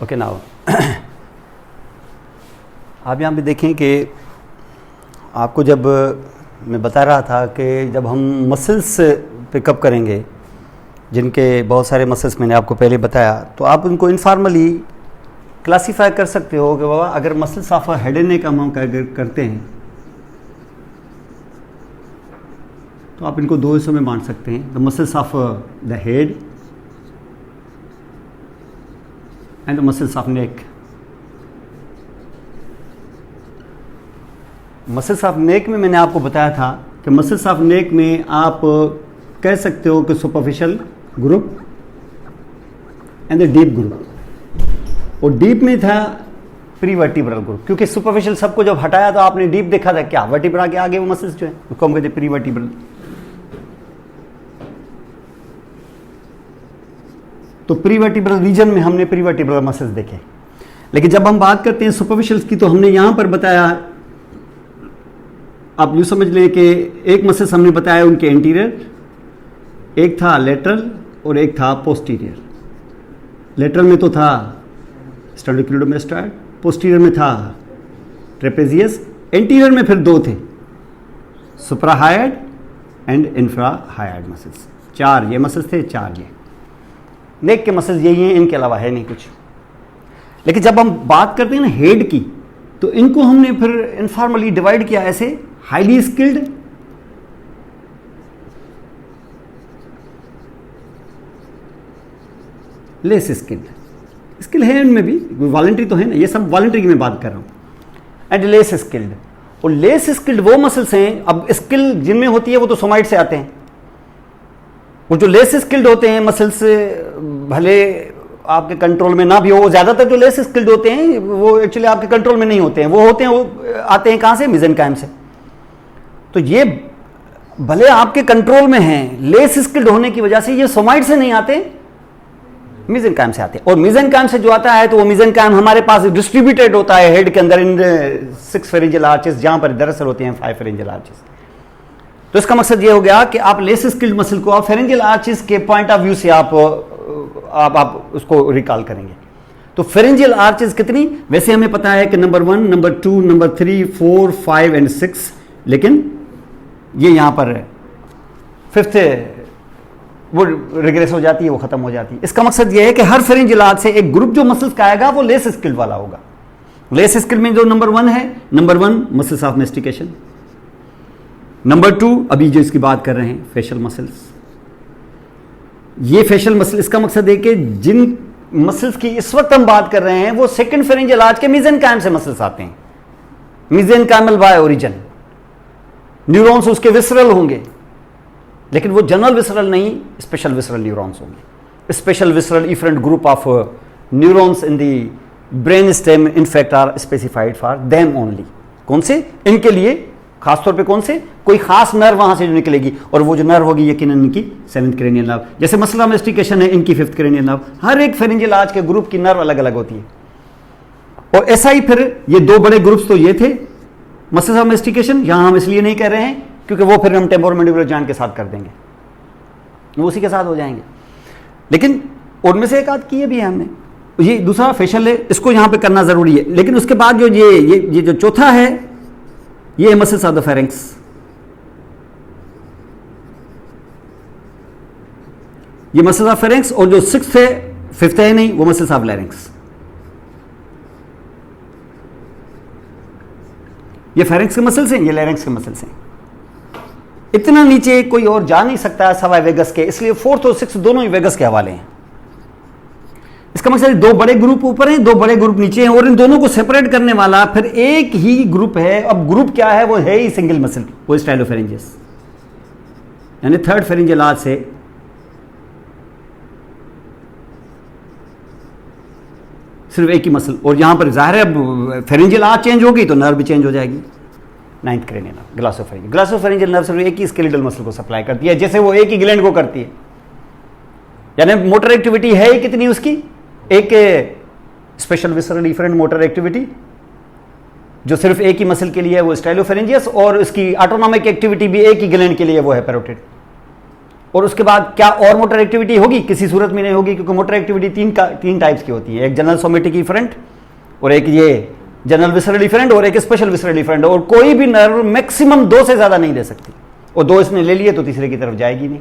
Okay now आप यहाँ पे देखें कि आपको जब मैं बता रहा था कि जब हम मसल्स पिकअप करेंगे, जिनके बहुत सारे मसल्स मैंने आपको पहले बताया, तो आप उनको इनफॉर्मली क्लासीफाई कर सकते हो कि बाबा अगर muscles of head and neck हम करते हैं तो आप इनको दो हिस्सों में बांट सकते हैं, the muscles of the head and the muscles of neck. Muscles of neck में मैंने आपको बताया था कि मसल्स ऑफ नेक में आप कह सकते हो कि superficial group and the deep group. और डीप में था प्री वर्टिब्रल ग्रुप, क्योंकि सुपरफिशियल सबको जब हटाया तो आपने डीप देखा था, क्या वर्टिब्रा के आगे वो मसल्स जो है उसको हम कहते हैं प्री वर्टिब्रल। तो प्री वर्टिब्रल रीजन में हमने प्री वर्टिब्रल मसल्स देखे। लेकिन जब हम बात करते हैं सुपरफिशियल्स की तो हमने यहां पर बताया, आप यूँ समझ लें कि एक मसल्स हमने बताया उनके एंटीरियर, एक था लेटरल और एक था पोस्टीरियर। लेटरल में तो था स्टर्नोक्लेविडोमास्टॉइड, पोस्टीरियर में था ट्रेपेजियस, एंटीरियर में फिर दो थे, सुप्राहायड एंड इंफ्राहायड मसल्स। चार ये मसल्स थे, चार ये नेक के मसल्स यही हैं, इनके अलावा है नहीं कुछ। लेकिन जब हम बात करते हैं ना हेड की, तो इनको हमने फिर इनफॉर्मली डिवाइड किया ऐसे, highly skilled, less skilled. Skill है इनमें भी, वॉलंटरी तो है ना, ये सब वॉलंटरी की मैं बात कर रहा हूं, एंड लेस स्किल्ड। और लेस स्किल्ड वो मसल्स हैं, अब स्किल जिनमें होती है वो तो सोमाइट से आते हैं, वो जो लेस स्किल्ड होते हैं मसल्स भले आपके कंट्रोल में ना भी हो, वो ज्यादातर जो लेस स्किल्ड होते हैं वो एक्चुअली आपके कंट्रोल में नहीं होते हैं, वो आते हैं कहां से, मेसेनकाइम से। तो ये भले आपके कंट्रोल में हैं, लेस स्किल्ड होने की वजह से ये सोमाइट से नहीं आते, मेसेनकाइम से आते हैं। और मेसेनकाइम से जो आता है तो वो मेसेनकाइम हमारे पास डिस्ट्रीब्यूटेड होता है हेड के अंदर इन 6 फेरेंजियल आर्चेस, जहां पर दरअसल होते हैं 5 फेरेंजियल आर्चेस। तो इसका मकसद ये हो गया कि आप लेस स्किल्ड मसल को आप फेरेंजियल आर्चेस के पॉइंट ऑफ व्यू से आप उसको रिकॉल करेंगे। तो फेरेंजियल आर्चेस कितनी, वैसे हमें पता है कि नंबर 1, नंबर 2, नंबर 3, 4, 5 एंड 6, लेकिन ये यहां पर 5th वो रिग्रेस हो जाती है, वो खत्म हो जाती है। इसका मकसद ये है कि हर फेरेंजियल आर्च से एक ग्रुप जो मसल्स का आएगा वो लेस स्किल्ड वाला होगा। लेस स्किल्ड में जो नंबर 1 है, number 1 muscles of mastication, number 2 अभी जो इसकी बात कर रहे हैं फेशियल मसल्स। ये फेशियल मसल, इसका मकसद है कि जिन मसल्स की इस वक्त हम बात कर रहे हैं वो सेकंड फेरेंजियल आर्च के मेसेनकाइम से मसल्स आते हैं, मेसेनकाइमल बाय ओरिजिन। न्यूरॉन्स उसके विसरल होंगे, लेकिन वो जनरल विसरल नहीं, स्पेशल विसरल न्यूरॉन्स होंगे। Special visceral efferent group of neurons in the brain stem in fact are specified for them only. कौन से, इनके लिए खासतौर पे कौन से, कोई खास नर्व वहां से जो निकलेगी, और वो जो नर्व होगी यकीनन इनकी 7th क्रेनियल नर्व। जैसे मसला मेस्टिकेशन है, इनकी 5th क्रेनियल नर्व। हर एक फेरेंजियल आर्च के ग्रुप की नर्व अलग अलग होती है। और ऐसा ही फिर ये दो बड़े ग्रुप्स तो ये थे मसल्स ऑफ मेस्टिकेशन, यहां हम इसलिए नहीं कर रहे हैं क्योंकि वो फिर हम टेम्पोरोमैंडिबुलर जॉइंट के साथ कर देंगे, वो उसी के साथ हो जाएंगे। लेकिन उनमें से एक आध की भी है हमने, ये दूसरा फेशियल है, इसको यहां पे करना जरूरी है। लेकिन उसके बाद जो ये जो चौथा है, ये मसल्स ऑफ द फेरिंक्स। ये मसल्स ऑफ फेरिंक्स, और जो 6th है, 5th है नहीं, वो मसल्स ऑफ लैरिंक्स। ये फेरिंक्स के मसल्स हैं, ये लैरिंक्स के मसल्स हैं। इतना नीचे कोई और जा नहीं सकता सवाए वेगस के, इसलिए 4th और 6th दोनों ही वेगस के हवाले हैं। इसका मतलब दो बड़े ग्रुप ऊपर हैं, दो बड़े ग्रुप नीचे हैं, और इन दोनों को सेपरेट करने वाला फिर एक ही ग्रुप है। अब ग्रुप क्या है, वो है ही सिंगल मसल, वो स्टाइलोफेरेंजियस, यानी 3rd फेरेंजियल आर्च से सिर्फ एक ही मसल। और यहां पर जाहिर है फेरेंजियल आर्च चेंज होगी तो नर्व भी चेंज हो जाएगी। 9th cranial nerve, glossopharyngeal. Glossopharyngeal nerve सिर्फ एक ही स्केलेटल मसल को सप्लाई करती है, जैसे वो एक ही ग्लैंड को करती है। यानी मोटर एक्टिविटी है ही कितनी उसकी, एक special visceral efferent motor activity जो सिर्फ एक ही मसल के लिए है, वो स्टाइलोफेरेंजियस, और उसकी ऑटोनॉमिक एक्टिविटी भी एक ही ग्लैंड के लिए, वो है पैरोटिड। और उसके बाद क्या और मोटर एक्टिविटी होगी? किसी सूरत में नहीं होगी, क्योंकि मोटर एक्टिविटी तीन टाइप्स की होती है, एक जनरल सोमेटिक इफरेंट और एक ये जनरल विसरल इफरेंट और एक स्पेशल विसरल इफरेंट। और कोई भी नर्व मैक्सिमम 2 से ज्यादा नहीं दे सकती, और 2 इसने ले लिए तो तीसरे की तरफ जाएगी नहीं।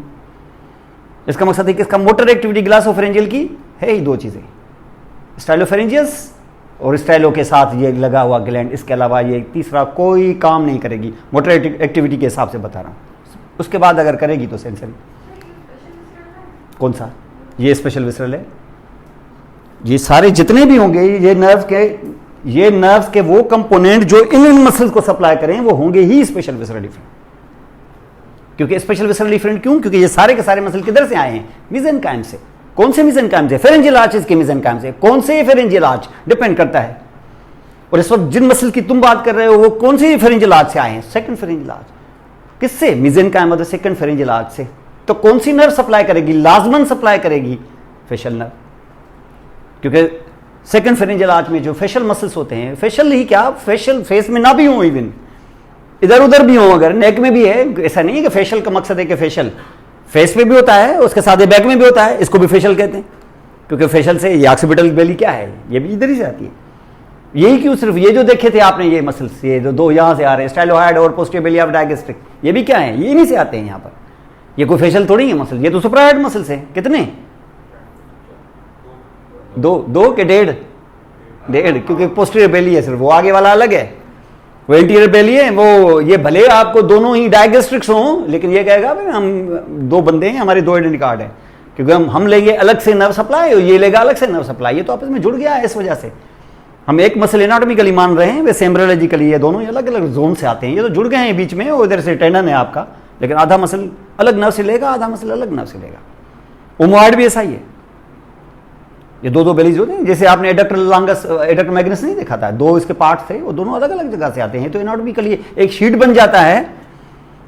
इसका मकसद है कि इसका मोटर एक्टिविटी ग्लासोफेरेंजियल की है ही 2 चीजें, स्टाइलोफेरेंजियस और स्टाइलो के साथ ये लगा हुआ ग्लैंड, इसके अलावा ये तीसरा कोई काम नहीं करेगी, मोटर एक्टिविटी के हिसाब से बता रहा हूं। उसके बाद अगर करेगी तो सेंसरी। कौन सा? ये स्पेशल विसरल है। ये सारे जितने भी होंगे ये नर्व्स के वो कंपोनेंट जो इन मसल्स को सप्लाई करें वो होंगे ही स्पेशल विसरल इफरेंट। क्योंकि स्पेशल विसरल इफरेंट क्यों? क्योंकि ये सारे के सारे मसल किधर से आए हैं? मेसेनकाइम से। कौन से मेसेनकाइम से? फेरेंजियल आर्चेस के मेसेनकाइम से। कौन से फेरेंजियल आर्च? डिपेंड करता है। और इस वक्त जिन मसल की तुम बात कर रहे हो वो कौन से फेरेंजियल आर्च से आए हैं? Second pharyngeal arch. किससे? मेसेनकाइम और सेकंड फेरेंजियल आर्च से। तो कौन सी नर्व सप्लाई करेगी? लाजमन सप्लाई करेगी फेशियल नर्व, क्योंकि सेकंड फेरेंजियल आर्च में जो फेशियल मसल्स होते हैं, फेशियल ही क्या, फेशियल फेस में ना भी हो, इवन इधर उधर भी हो, अगर नेक में भी है, ऐसा नहीं है कि फेशियल का मकसद है कि फेशियल फेस में भी होता है, उसके साथ बैक में भी होता है, इसको भी फेशियल कहते हैं। क्योंकि फेशियल से ये ऑक्सीपिटल बेली क्या है, ये भी इधर ही से आती है। यही क्यों सिर्फ ये जो देखे थे आपने ये मसल्स, ये जो 2 यहां से आ रहे हैं, स्टाइलोहाइड और पोस्टीरियर बेली ऑफ डायगेस्ट्रिक, ये भी क्या है? ये इन्हीं से आते हैं यहाँ पर। ये कोई फेशियल थोड़ी है मसल, ये तो सुप्राहेड मसल्स है। कितने? 2 के 1.5, क्योंकि पोस्टीरियर बेली है सिर्फ, वो आगे वाला अलग है, वो एंटीरियर बेली है। वो ये भले आपको दोनों ही डायगेस्ट्रिक्स हों, लेकिन ये कहेगा भाई हम 2 बंदे हैं, हमारे 2 आइडेंटिटी कार्ड है, क्योंकि हम लेंगे अलग से नर्व सप्लाई और ये लेगा अलग से नर्व सप्लाई। ये तो आपस में जुड़ गया है, इस वजह से हम एक मसल एनाटॉमिकली मान रहे हैं, वैसे एम्ब्रियोलॉजिकली ये दोनों अलग अलग जोन से आते हैं। ये तो जुड़ गए हैं बीच में, और इधर से टेंडन है आपका, लेकिन आधा मसल अलग नर्व से लेगा, आधा मसल अलग नर्व से लेगा। ओमोइड भी ऐसा ही है। ये 2 बेलीज होते हैं, जैसे आपने एडक्टर लॉन्गस, एडक्टर मैग्नस नहीं देखा था, 2 इसके पार्ट थे, वो दोनों अलग अलग जगह से आते हैं। तो एनाटॉमिकली एक शीट बन जाता है,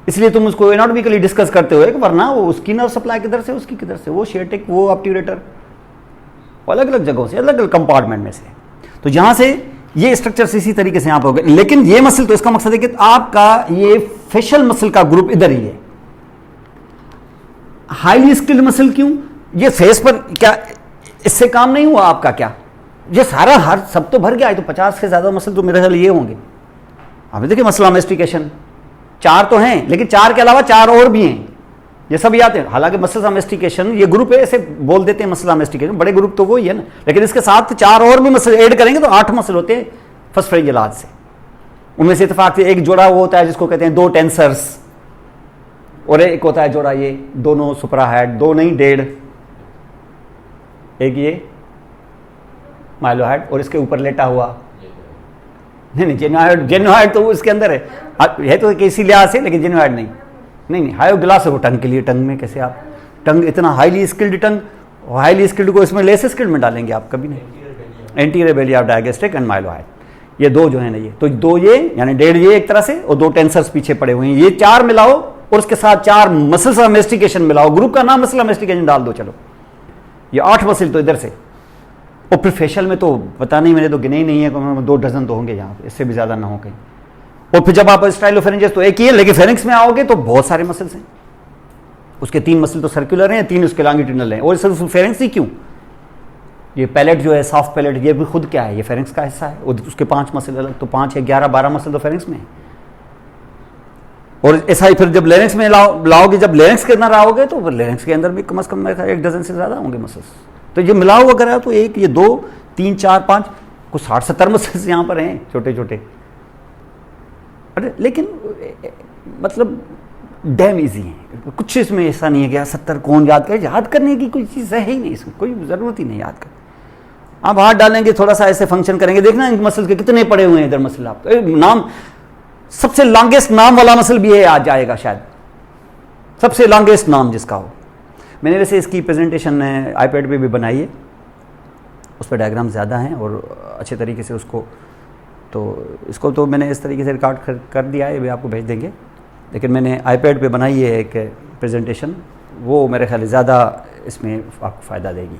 इसलिए तुम उसको एनाटॉमिकली डिस्कस करते हो, वरना वो उसकी नर्व सप्लाई किधर से, उसकी किधर से, वो शेटिक, वो ऑब्ट्यूरेटर, अलग अलग जगहों से, अलग अलग कंपार्टमेंट में से। तो जहां से ये स्ट्रक्चर इसी तरीके से यहां पर हो गए। लेकिन ये मसल, तो इसका मकसद है कि आपका ये फेशियल मसल का ग्रुप इधर ही है। हाईली स्किल्ड मसल क्यों? ये फेस पर क्या इससे काम नहीं हुआ आपका? क्या ये सारा हर सब तो भर गया है, तो 50 से ज्यादा मसल तो मेरे ख्याल ये होंगे। आपने देखिए मसल अमेस्टिकेशन 4 तो हैं, लेकिन 4 के अलावा 4 और भी हैं, ये सब याद है। हालांकि मसल अमेस्टिकेशन ये ग्रुप है, ऐसे बोल देते हैं मसल अमेस्टिकेशन, बड़े ग्रुप तो वो ही है ना, लेकिन इसके साथ 4 और भी मसल ऐड करेंगे तो 8 मसल होते हैं फर्स्ट फेरेंजियल आर्च से। उनमें से इत्तेफाक से एक जोड़ा वो होता है जिसको कहते हैं 2 टेंसर्स, और एक होता है जोड़ा ये दोनों सुपराहेड, 2 नहीं 1.5, एक ये माइलोहाइड और इसके ऊपर लेटा हुआ, नहीं जेनुहाइड तो इसके अंदर है तो किसी लिहाज से, लेकिन जेनुहाइड नहीं हायो ग्लास है वो टंग के लिए। टंग में कैसे आप टंग, इतना हाईली स्किल्ड टंग, हाईली स्किल्ड को इसमें लेस स्किल्ड में डालेंगे आप कभी नहीं। Anterior belly of digastric and mylohyoid, ये 2 जो है ना, ये तो 2 ये यानी 1.5 ये एक तरह से, और 2 टेंसर्स पीछे पड़े हुए हैं। ये 4 मिलाओ और उसके साथ 4 मसल्स अमेस्टिकेशन मिलाओ, ग्रुप का नाम मसल अमेस्टिकेशन डाल दो, चलो ये 8 मसल तो इधर से। और फिर फेशियल में तो पता नहीं, मैंने तो गिने ही नहीं है, 2 डजन तो होंगे यहाँ पे, इससे भी ज्यादा ना हो कहीं। और फिर जब आप स्टाइलोफेरेंजियस तो एक ही है, लेकिन फेरिंक्स में आओगे तो बहुत सारे मसल्स हैं। उसके 3 मसल तो सर्कुलर हैं, 3 उसके लॉन्गिट्यूडनल हैं। और सिर्फ फेरिंक्स ही क्यों, ये पैलेट जो है सॉफ्ट पैलेट, ये भी खुद क्या है, ये फेरिंक्स का हिस्सा है। और उसके 5 मसल अलग, तो 5 या 11 12 मसल तो फेरिंक्स में है। और ऐसा ही फिर जब लेरिंक्स में लाओगे, जब लेरिंक्स के अंदर आओगे तो लेरिंक्स के अंदर भी कम से कम 1 डजन से ज्यादा होंगे मसल्स। तो ये मिला हुआ अगर है तो 1 ये 2 3 4 5 कुछ 60-70 मसल्स यहाँ पर हैं छोटे छोटे। अरे लेकिन मतलब डैम इजी है, कुछ इसमें ऐसा नहीं है कि 70 कौन याद करे, याद करने की कोई चीज़ है ही नहीं, इसमें कोई ज़रूरत ही नहीं याद कर। आप हाथ डालेंगे थोड़ा सा ऐसे फंक्शन करेंगे, देखना इन मसल के कितने पड़े हुए हैं इधर मसल। आप नाम सबसे लॉन्गेस्ट नाम वाला मसल भी है, आज जाएगा शायद सबसे लॉन्गेस्ट नाम जिसका हो। मैंने वैसे इसकी प्रेजेंटेशन आईपैड पे भी बनाई है, उस पर डायग्राम ज़्यादा हैं और अच्छे तरीके से उसको, तो इसको तो मैंने इस तरीके से रिकॉर्ड कर दिया है, भी आपको भेज देंगे। लेकिन मैंने आईपैड पे बनाई है एक प्रेजेंटेशन, वो मेरे ख्याल ज़्यादा इसमें आपको फ़ायदा देगी।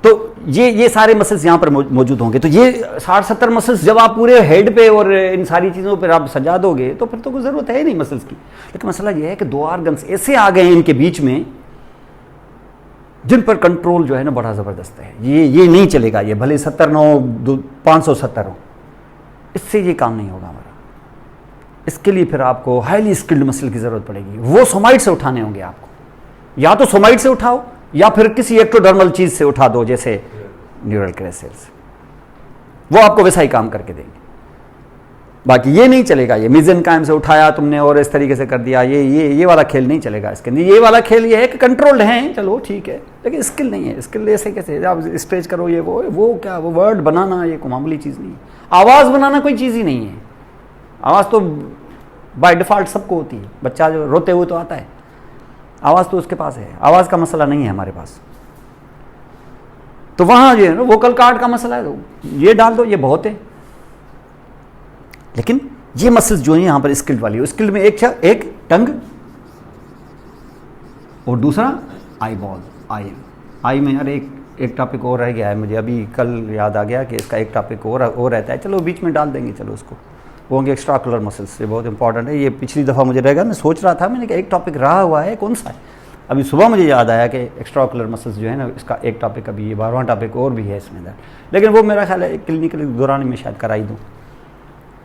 तो ये सारे मसल्स यहाँ पर मौजूद होंगे। तो ये 60-70 मसल्स जब आप पूरे हेड पे और इन सारी चीज़ों पर आप सजा दोगे तो फिर तो कोई ज़रूरत है ही नहीं मसल्स की। लेकिन मसला ये है कि 2 ऑर्गन्स ऐसे आ गए हैं इनके बीच में जिन पर कंट्रोल जो है ना बड़ा ज़बरदस्त है। ये नहीं चलेगा, ये भले 70 न हो 570 हो, इससे ये काम नहीं होगा हमारा। इसके लिए फिर आपको हाईली स्किल्ड मसल की ज़रूरत पड़ेगी। वो सोमाइड से उठाने होंगे आपको, या तो सोमाइड से उठाओ या फिर किसी एक्टोडर्मल चीज़ से उठा दो, जैसे न्यूरल क्रेसेल्स, वो आपको वैसा ही काम करके देंगे। बाकी ये नहीं चलेगा, ये मेसेनकाइम से उठाया तुमने और इस तरीके से कर दिया, ये वाला खेल नहीं चलेगा इसके अंदर। ये वाला खेल ये है कि कंट्रोल्ड है, चलो ठीक है, लेकिन स्किल नहीं है। स्किल ऐसे कैसे आप स्ट्रेच करो, ये वो क्या, वो वर्ड बनाना ये कोई मामूली चीज़ नहीं है। आवाज़ बनाना कोई चीज़ ही नहीं है। आवाज़ तो बाय डिफ़ॉल्ट सबको होती है, बच्चा जो रोते हुए तो आता है, आवाज़ तो उसके पास है, आवाज़ का मसला नहीं है हमारे पास। तो वहाँ जो है ना वोकल कार्ड का मसला है, तो ये डाल दो, ये बहुत है। लेकिन ये मसल्स जो है यहाँ पर स्किल्ड वाली है, स्किल्ड में एक टंग और दूसरा आई बॉल, आई में यार एक टॉपिक और रह गया है, मुझे अभी कल याद आ गया कि इसका एक टॉपिक और रहता है, चलो बीच में डाल देंगे, चलो उसको। वो होंगे एक्स्ट्रा ऑक्यूलर मसल्स, ये बहुत इंपॉर्टेंट है। ये पिछली दफ़ा मुझे रहेगा, मैं सोच रहा था, मैंने कहा एक टॉपिक रहा हुआ है, कौन सा है। अभी सुबह मुझे याद आया कि एक्स्ट्रा ऑक्यूलर मसल्स जो है ना, इसका एक टॉपिक अभी ये 12वां टॉपिक और भी है इसमें, लेकिन वो मेरा ख्याल है क्लिनिकल दौरान में शायद कराई दूँ,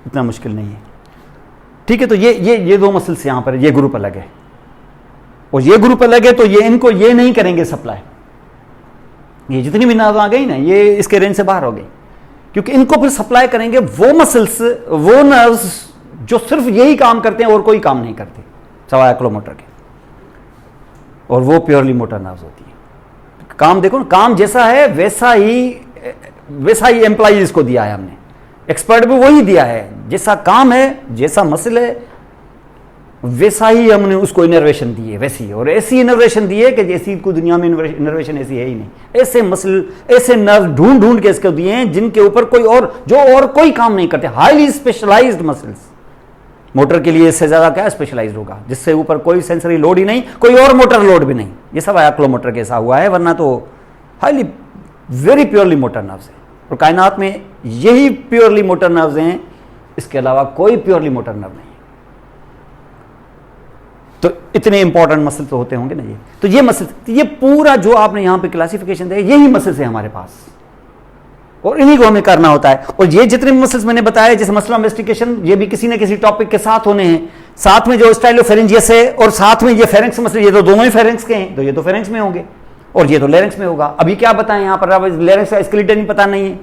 इतना मुश्किल नहीं है। ठीक है, तो ये 2 मसल्स यहाँ पर, ये ग्रुप अलग है और ये ग्रुप अलग है, तो ये इनको ये नहीं करेंगे सप्लाई। ये जितनी भी नर्व आ गई ना, ये इसके रेंज से बाहर हो गई, क्योंकि इनको फिर सप्लाई करेंगे वो मसल्स, वो नर्व्स जो सिर्फ यही काम करते हैं और कोई काम नहीं करते सवाए एक्लोमोटर के, और वो प्योरली मोटर नर्व्स होती है। काम देखो ना, काम जैसा है वैसा ही एम्प्लॉय इसको दिया है हमने, एक्सपर्ट भी वही दिया है, जैसा काम है, जैसा मसल है, वैसा ही हमने उसको इनर्वेशन दी है, वैसी। और ऐसी इनर्वेशन दी है कि जैसी को दुनिया में इनर्वेशन ऐसी है ही नहीं। ऐसे मसल, ऐसे नर्व ढूंढ के इसको दिए हैं जिनके ऊपर कोई काम नहीं करते, हाईली स्पेशलाइज्ड मसल्स। मोटर के लिए इससे ज्यादा क्या स्पेशलाइज्ड होगा, जिससे ऊपर कोई सेंसरी लोड ही नहीं, कोई और मोटर लोड भी नहीं। ये सब एक्लोमोटर के ऐसा हुआ है, वरना तो highly very purely motor nerves है। और कायनात में यही प्योरली मोटर नर्व्स हैं, इसके अलावा कोई प्योरली मोटर नर्व नहीं। तो इतने इंपॉर्टेंट मसल तो होते होंगे ना ये। तो ये मसल, ये पूरा जो आपने यहां पे क्लासिफिकेशन दिया, यही मसल्स है हमारे पास, और इन्हीं को हमें करना होता है। और ये जितने मसल्स मैंने बताया, जैसे मसल इन्वेस्टिगेशन, ये भी किसी न किसी टॉपिक के साथ होने हैं। साथ में जो स्टाइलोफेरेंजियस है और साथ में ये फेरेंक्स मसल, ये तो दोनों ही फेरेंक्स के हैं, तो ये तो फेरेंक्स में होंगे और ये तो लेरेंक्स में होगा। अभी क्या बताएं यहां पर, लेरेंक्स का स्केलेटन ही पता नहीं है।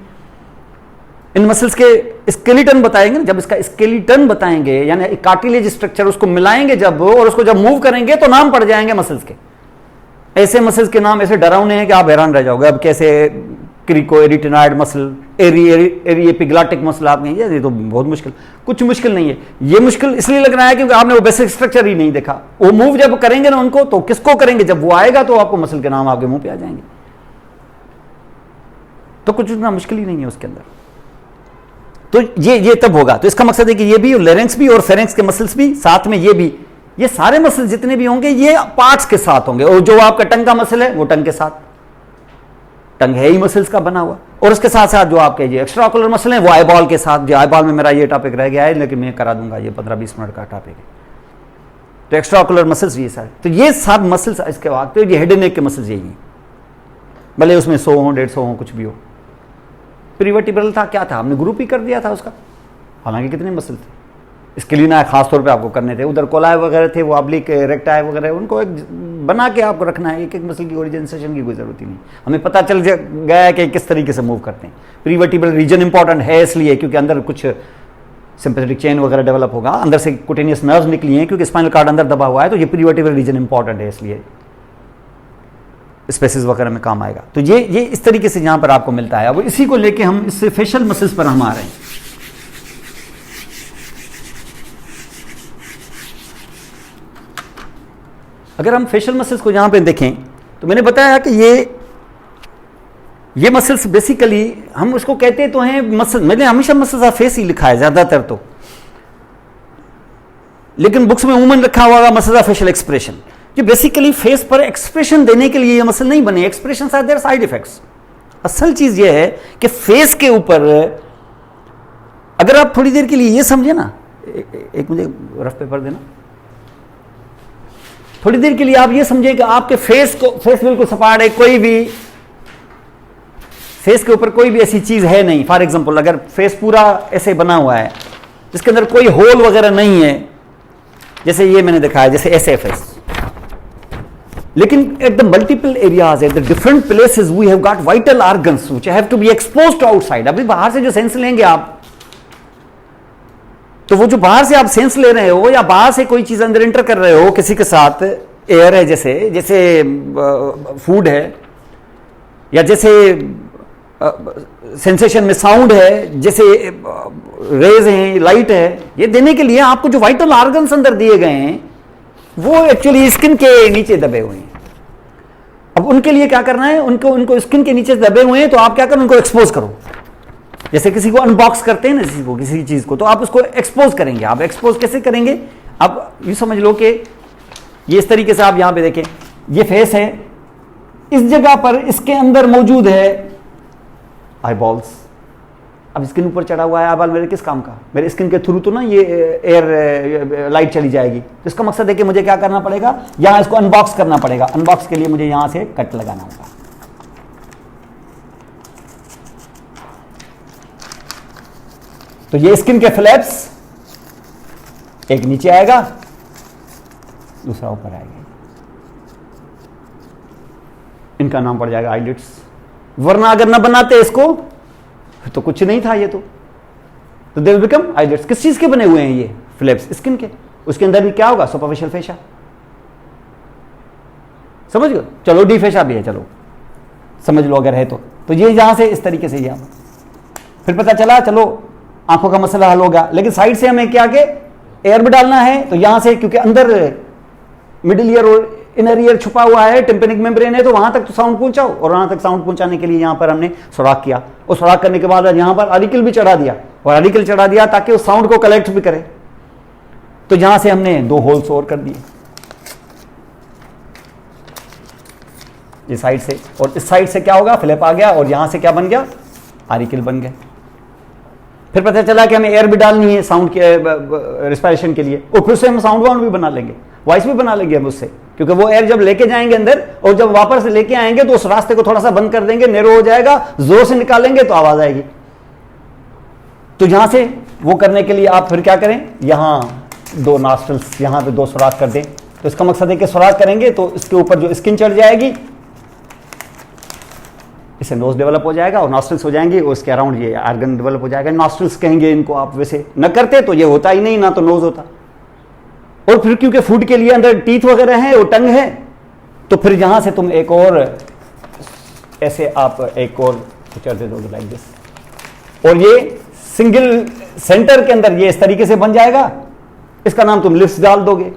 इन मसल्स के स्केलेटन बताएंगे, जब इसका स्केलेटन बताएंगे यानी कार्टिलेज स्ट्रक्चर उसको मिलाएंगे जब, और उसको जब मूव करेंगे तो नाम पड़ जाएंगे मसल्स के। ऐसे मसल्स के नाम ऐसे डरावने हैं कि आप हैरान रह जाओगे। अब कैसे क्रिकोएरिटेनॉइड मसल, एरिएपिग्लॉटिक मसल आप कहेंगे, ये तो बहुत मुश्किल, कुछ मुश्किल नहीं है। ये मुश्किल इसलिए लग रहा है क्योंकि आपने वो बेसिक स्ट्रक्चर ही नहीं देखा। वो मूव जब करेंगे ना उनको, तो किसको करेंगे, जब वो आएगा तो आपको मसल के नाम आपके मुंह पे आ जाएंगे। तो कुछ उतना मुश्किल ही नहीं है उसके अंदर। तो ये तब होगा। तो इसका मकसद है कि ये भी, लेरेंक्स भी और फेरेंक्स के मसल्स भी, साथ में ये भी, ये सारे मसल जितने भी होंगे ये पार्ट्स के साथ होंगे। और जो आपका टंग का मसल है वो टंग के साथ, टंग है ही मसल्स का बना हुआ, और उसके साथ साथ जो आपके ये एक्स्ट्रा ऑक्यूलर मसल है वो आईबॉल के साथ। जो आईबॉल में मेरा ये टॉपिक रह गया है, लेकिन मैं करा दूंगा, ये 15-20 मिनट का टॉपिक है। तो एक्स्ट्रा ऑक्यूलर मसल्स ये सारे, तो ये सब मसल्स इसके बाद, तो ये हेड एंड नेक के मसल्स यही, भले उसमें 100 हो 150 हो कुछ भी हो। प्रीवर्टिब्रल था, क्या था, हमने ग्रुप ही कर दिया था उसका, हालांकि कितने मसल थे। इसके लिए ना खास तौर पे आपको करने थे, उधर कोलाय वगैरह थे, वो ऑब्लिक रेक्टाई वगैरह, उनको एक बना के आपको रखना है। एक एक मसल की ओरिजिनेशन की कोई जरूरत ही नहीं, हमें पता चल गया है कि किस तरीके से मूव करते हैं। प्रीवर्टिब्रल रीजन इंपॉर्टेंट है इसलिए क्योंकि अंदर कुछ सिंपैथेटिक चेन वगैरह डेवलप होगा, अंदर से कुटेनियस नर्व्स निकली हैं, क्योंकि स्पाइनल कार्ड अंदर दबा हुआ है, तो ये प्रीवर्टिब्रल रीजन इंपॉर्टेंट है, इसलिए स्पेसिस वगैरह में काम आएगा। तो ये इस तरीके से यहां पर आपको मिलता है। अब इसी को लेके हम इससे फेशियल मसल्स पर हम आ रहे हैं। अगर हम फेशियल मसल्स को यहां पे देखें तो मैंने बताया कि ये मसल्स बेसिकली हम उसको कहते तो हैं मसल, मैंने हमेशा मसल्स ऑफ फेस ही लिखा है ज्यादातर तो, लेकिन बुक्स में उमूमन रखा हुआ मसल्स ऑफ फेशियल एक्सप्रेशन, जो बेसिकली फेस पर एक्सप्रेशन देने के लिए ये मसल नहीं बने। Expression are their side effects, असल चीज ये है कि फेस के ऊपर अगर आप थोड़ी देर के लिए ये समझे ना, एक मुझे रफ पेपर देना, थोड़ी देर के लिए आप ये समझे कि आपके फेस बिल्कुल सपाट है, कोई भी फेस के ऊपर कोई भी ऐसी चीज है नहीं। फॉर एग्जांपल अगर फेस पूरा ऐसे बना हुआ है जिसके अंदर कोई होल वगैरह नहीं है, जैसे ये मैंने दिखाया, जैसे ऐसे फेस, लेकिन at the multiple areas, at the different places we have got vital organs which have to be exposed outside. अभी बाहर से जो सेंस लेंगे आप, तो वो जो बाहर से आप सेंस ले रहे हो या बाहर से कोई चीज अंदर एंटर कर रहे हो, किसी के साथ एयर है, जैसे फूड है, या जैसे सेंसेशन में साउंड है, जैसे रेज हैं, लाइट है, ये देने के लिए आपको जो वाइटल ऑर्गन्स अंदर दिए गए हैं वो एक्चुअली स्किन के नीचे दबे हुए हैं। अब उनके लिए क्या करना है, उनको स्किन के नीचे दबे हुए हैं, तो आप क्या करो, उनको एक्सपोज करो। जैसे किसी को अनबॉक्स करते हैं ना, किसी चीज को, तो आप उसको एक्सपोज करेंगे। आप एक्सपोज कैसे करेंगे, आप ये समझ लो कि ये इस तरीके से, आप यहां पे देखें, ये फेस है, इस जगह पर इसके अंदर मौजूद है आई बॉल्स। अब स्किन ऊपर चढ़ा हुआ है, आई बॉल मेरे किस काम का, मेरे स्किन के थ्रू तो ना ये एयर लाइट चली जाएगी। तो इसका मकसद है कि मुझे क्या करना पड़ेगा, यहां इसको अनबॉक्स करना पड़ेगा। अनबॉक्स के लिए मुझे यहां से कट लगाना होगा। तो ये स्किन के फ्लैप्स, एक नीचे आएगा, दूसरा ऊपर आएगा, इनका नाम पड़ जाएगा आईलिड्स। वरना अगर ना बनाते इसको तो कुछ नहीं था ये तो दे विल बिकम आईलिड्स। किस चीज के बने हुए हैं ये फ्लैप्स, स्किन के। उसके अंदर भी क्या होगा, सुपरफिशियल फेशा, समझ गए। चलो डी फेशा भी है, चलो समझ लो अगर है तो ये यहां से इस तरीके से यहां, फिर पता चला चलो आंखों का मसला हल होगा। लेकिन साइड से हमें क्या के एयर भी डालना है, तो यहां से क्योंकि अंदर मिडिल ईयर और इनर ईयर छुपा हुआ है, टिम्पेनिक मेम्ब्रेन है, तो वहां तक तो साउंड पहुंचाओ। और वहां तक साउंड पहुंचाने के लिए यहां पर हमने सुराख किया, और सुराख करने के बाद यहां पर आर्टिकल भी चढ़ा दिया, और आर्टिकल चढ़ा दिया ताकि उस साउंड को कलेक्ट भी करे। तो यहां से हमने 2 होल्स और कर दिए, इस साइड से, और इस साइड से क्या होगा, फ्लैप आ गया, और यहां से क्या बन गया, आर्टिकल बन गया। फिर पता चला कि हमें एयर भी डालनी है साउंड के रिस्पायरेशन के लिए, और फिर से हम साउंड वाउंड भी बना लेंगे, वॉइस भी बना लेंगे हम उससे, क्योंकि वो एयर जब लेके जाएंगे अंदर, और जब वापस लेके आएंगे तो उस रास्ते को थोड़ा सा बंद कर देंगे, नैरो हो जाएगा, जोर से निकालेंगे तो आवाज आएगी। तो यहां से वो करने के लिए आप फिर क्या करें, यहां 2 नॉस्ट्रल्स, यहां पे 2 सुराख कर दें। तो इसका मकसद है कि सुराख करेंगे तो इसके ऊपर जो स्किन चढ़ जाएगी, इससे नोज डेवलप हो जाएगा, और नॉस्ट्रल्स हो जाएंगे, और उसके अराउंड ये ऑर्गन डेवलप हो जाएगा। नॉस्ट्रल्स कहेंगे इनको आप, वैसे न करते तो ये होता ही नहीं, ना तो नोज होता। और फिर क्योंकि फूड के लिए अंदर टीथ वगैरह हैं और टंग है, तो फिर यहां से तुम एक और ऐसे आप एक और पिक्चर दे दोगे लाइक दिस, और ये सिंगल सेंटर के अंदर ये इस तरीके से बन जाएगा। इसका नाम तुम लिप्स डाल दोगे।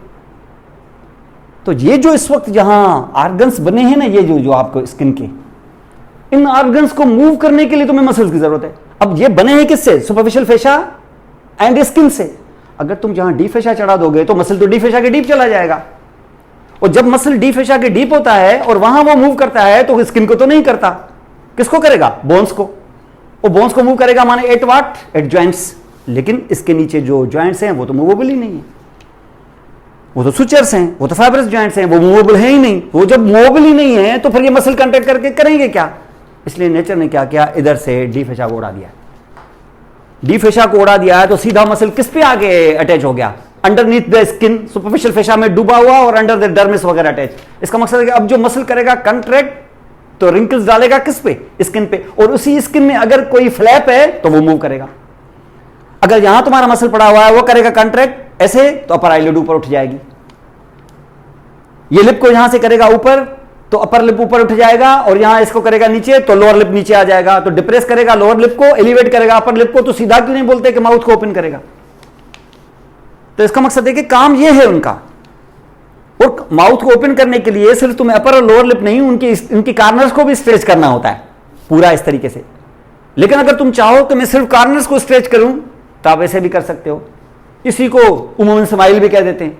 तो ये जो इस वक्त जहां ऑर्गन्स बने हैं ना, ये जो आपको स्किन के, इन ऑर्गन्स को मूव करने के लिए तुम्हें मसल्स की जरूरत है। अब ये बने हैं किससे, सुपरफिशियल फेशा एंड स्किन से। अगर तुम जहां डी फेशा चढ़ा दोगे तो मसल तो डी फेशा के डीप चला जाएगा, और जब मसल डी फेशा के डीप होता है और वहां वो मूव करता है तो स्किन को तो नहीं करता, किसको करेगा, बोन्स को। वो बोन्स को मूव करेगा माने एट व्हाट, एट जॉइंट्स। लेकिन इसके नीचे जो जॉइंट्स हैं वो तो मूवेबल ही नहीं है, वो तो सुचर्स हैं, वो तो फाइब्रस जॉइंट्स हैं, वो मूवेबल है ही नहीं। वो जब मूवेबल ही नहीं है तो फिर ये मसल कंट्रैक्ट करके करेंगे क्या। इसलिए नेचर ने क्या किया, इधर से डी फेशा को उड़ा दिया। डी फेशा को उड़ा दिया है तो सीधा मसल किस पे आके अटैच हो गया, अंडरनीथ द स्किन, सुपरफिशियल फेशा में डूबा हुआ, और अंडर द डर्मिस वगैरह अटैच। इसका मकसद है कि अब जो मसल करेगा कंट्रैक्ट, तो रिंकल्स डालेगा किस पे, स्किन पे, और उसी स्किन में अगर कोई फ्लैप है तो वो मूव करेगा। अगर यहां तुम्हारा मसल पड़ा हुआ है, वो करेगा कंट्रैक्ट ऐसे, तो अपर आईलिड ऊपर उठ जाएगी। ये लिप को यहां से करेगा ऊपर तो अपर लिप ऊपर उठ जाएगा, और यहां इसको करेगा नीचे तो लोअर लिप नीचे आ जाएगा। तो डिप्रेस करेगा लोअर लिप को, एलिवेट करेगा अपर लिप को, तो सीधा क्यों नहीं बोलते कि माउथ को ओपन करेगा। तो इसका मकसद है कि काम यह है उनका। और माउथ को ओपन करने के लिए सिर्फ तुम्हें अपर और लोअर लिप नहीं, उनकी कार्नर्स को भी स्ट्रेच करना होता है पूरा इस तरीके से। लेकिन अगर तुम चाहो कि मैं सिर्फ कार्नर्स को स्ट्रेच करूं तो आप ऐसे भी कर सकते हो। इसी को उमूमन स्माइल भी कह देते हैं,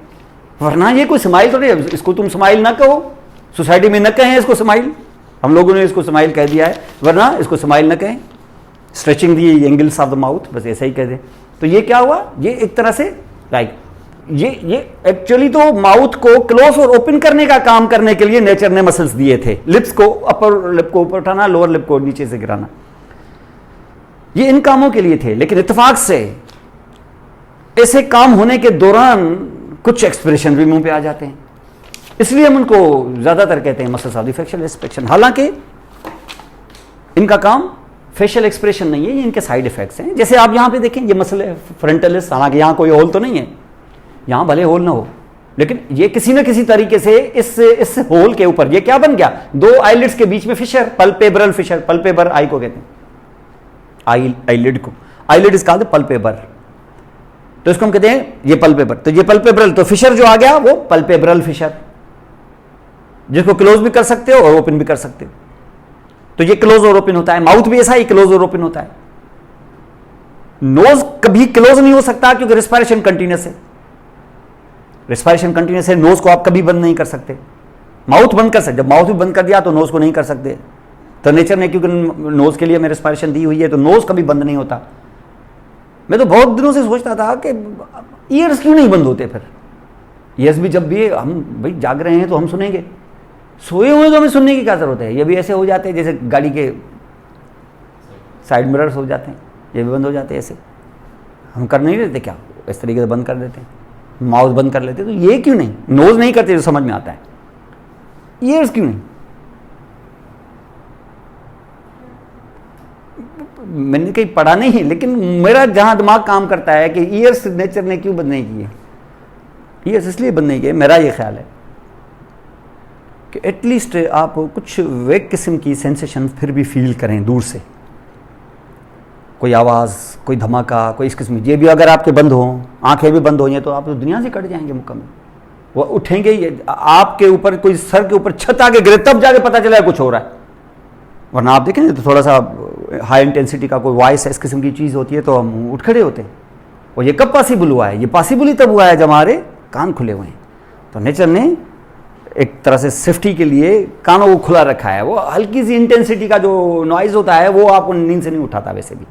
वरना ये कोई स्माइल तो नहीं। इसको तुम स्माइल ना कहो, सोसाइटी में न कहें इसको स्माइल, हम लोगों ने इसको स्माइल कह दिया है, वरना इसको स्माइल न कहें, stretching the angles of the mouth, बस ऐसा ही कह दें। तो ये क्या हुआ, ये एक तरह से लाइक ये एक्चुअली तो माउथ को क्लोज और ओपन करने का काम करने के लिए नेचर ने मसल्स दिए थे। लिप्स को, अपर लिप को ऊपर उठाना, लोअर लिप को नीचे से गिराना, ये इन कामों के लिए थे। लेकिन इत्तेफाक से ऐसे काम होने के दौरान कुछ एक्सप्रेशन भी मुंह पे आ जाते हैं, इसलिए हम उनको ज्यादातर कहते हैं muscles of the facial expression. हालांकि इनका काम फेशियल एक्सप्रेशन नहीं है, ये इनके साइड इफेक्ट्स हैं। जैसे आप यहां पे देखें, ये मसल है फ्रंटलिस, हालांकि यहां कोई होल तो नहीं है, यहां भले होल ना हो, लेकिन ये किसी न किसी तरीके से इस होल के ऊपर ये क्या बन गया, दो आईलिड्स के बीच में फिशर, पल्पेब्रल फिशर, पल्पेबर आई को कहते हैं, आईलिड को, आईलिड इज कॉल्ड पल्पेबर, तो इसको हम कहते हैं ये पल्पेबर। तो ये पल्पेब्रल, तो फिशर जो आ गया वो पल्पेब्रल फिशर, जिसको क्लोज भी कर सकते हो और ओपन भी कर सकते हो। तो ये क्लोज और ओपन होता है, माउथ भी ऐसा ही क्लोज और ओपन होता है। नोज कभी क्लोज नहीं हो सकता क्योंकि रिस्पायरेशन कंटिन्यूअस है, रिस्पायरेशन कंटिन्यूअस है, नोज को आप कभी बंद नहीं कर सकते, माउथ बंद कर सकते, जब माउथ भी बंद कर दिया तो नोज को नहीं कर सकते। तो नेचर ने क्योंकि नोज के लिए हमें रिस्पायरेशन दी हुई है, तो नोज कभी बंद नहीं होता। मैं तो बहुत दिनों से सोचता था कि ईयर्स क्यों नहीं बंद होते, फिर ईयर्स भी जब भी हम भाई जाग रहे हैं तो हम सुनेंगे, सोए हुए तो हमें सुनने की क्या जरूरत है। ये भी ऐसे हो जाते हैं जैसे गाड़ी के साइड मिरर्स हो जाते हैं, ये भी बंद हो जाते हैं, ऐसे हम कर नहीं लेते क्या, इस तरीके से बंद कर देते हैं, माउथ बंद कर लेते हैं। तो ये क्यों नहीं, नोज नहीं करते जो समझ में आता है, ईयर्स क्यों नहीं। मैंने कहीं पढ़ा नहीं है, लेकिन मेरा जहां दिमाग काम करता है कि ईयर्स नेचर ने क्यों बंद नहीं किए, ईयर्स इसलिए बंद नहीं किए, मेरा ये ख्याल है कि एटलीस्ट आप कुछ वेग किस्म की सेंसेशन फिर भी फील करें दूर से, कोई आवाज़, कोई धमाका, कोई इस किस्म, ये भी अगर आपके बंद हो, आंखें भी बंद हो जाए तो आप तो दुनिया से कट जाएंगे मुकम्मल। वो उठेंगे, ये आपके ऊपर कोई सर के ऊपर छत आके गिरे तब जाके पता चला कुछ हो रहा है, वरना आप देखेंगे तो थोड़ा सा हाई इंटेंसिटी का कोई वॉइस है, इस किस्म की चीज़ होती है तो हम उठ खड़े होते हैं। और ये कब पॉसिबल हुआ है, ये पॉसिबल ही तब हुआ है जब हमारे कान खुले हुए हैं। तो नेचर ने एक तरह से सेफ्टी के लिए कानों को खुला रखा है। वो हल्की सी इंटेंसिटी का जो नॉइज़ होता है वो आपको नींद से नहीं उठाता वैसे भी,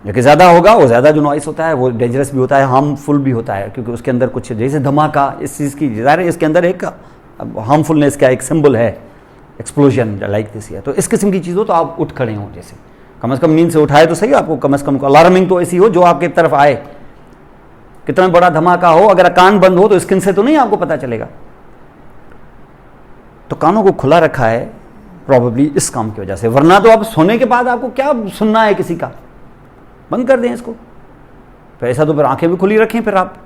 लेकिन ज़्यादा होगा, वो ज़्यादा जो नॉइस होता है वो डेंजरस भी होता है, हार्मफुल भी होता है, क्योंकि उसके अंदर कुछ जैसे धमाका, इस चीज़ की ज़ाहिर है इसके अंदर एक हार्मफुलनेस का एक सिंबल है, एक्सप्लोजन लाइक दिस है। तो इस किस्म की चीज़ हो तो आप उठ खड़े हों, जैसे कम से कम नींद से उठाए तो सही, आपको कम से कम अलार्मिंग तो ऐसी हो जो आपकी तरफ आए। कितना बड़ा धमाका हो, अगर कान बंद हो तो स्किन से तो नहीं आपको पता चलेगा। तो कानों को खुला रखा है प्रॉबेबली इस काम की वजह से, वरना तो आप सोने के बाद आपको क्या सुनना है किसी का, बंद कर दें इसको, तो ऐसा तो फिर आंखें भी खुली रखें फिर आप।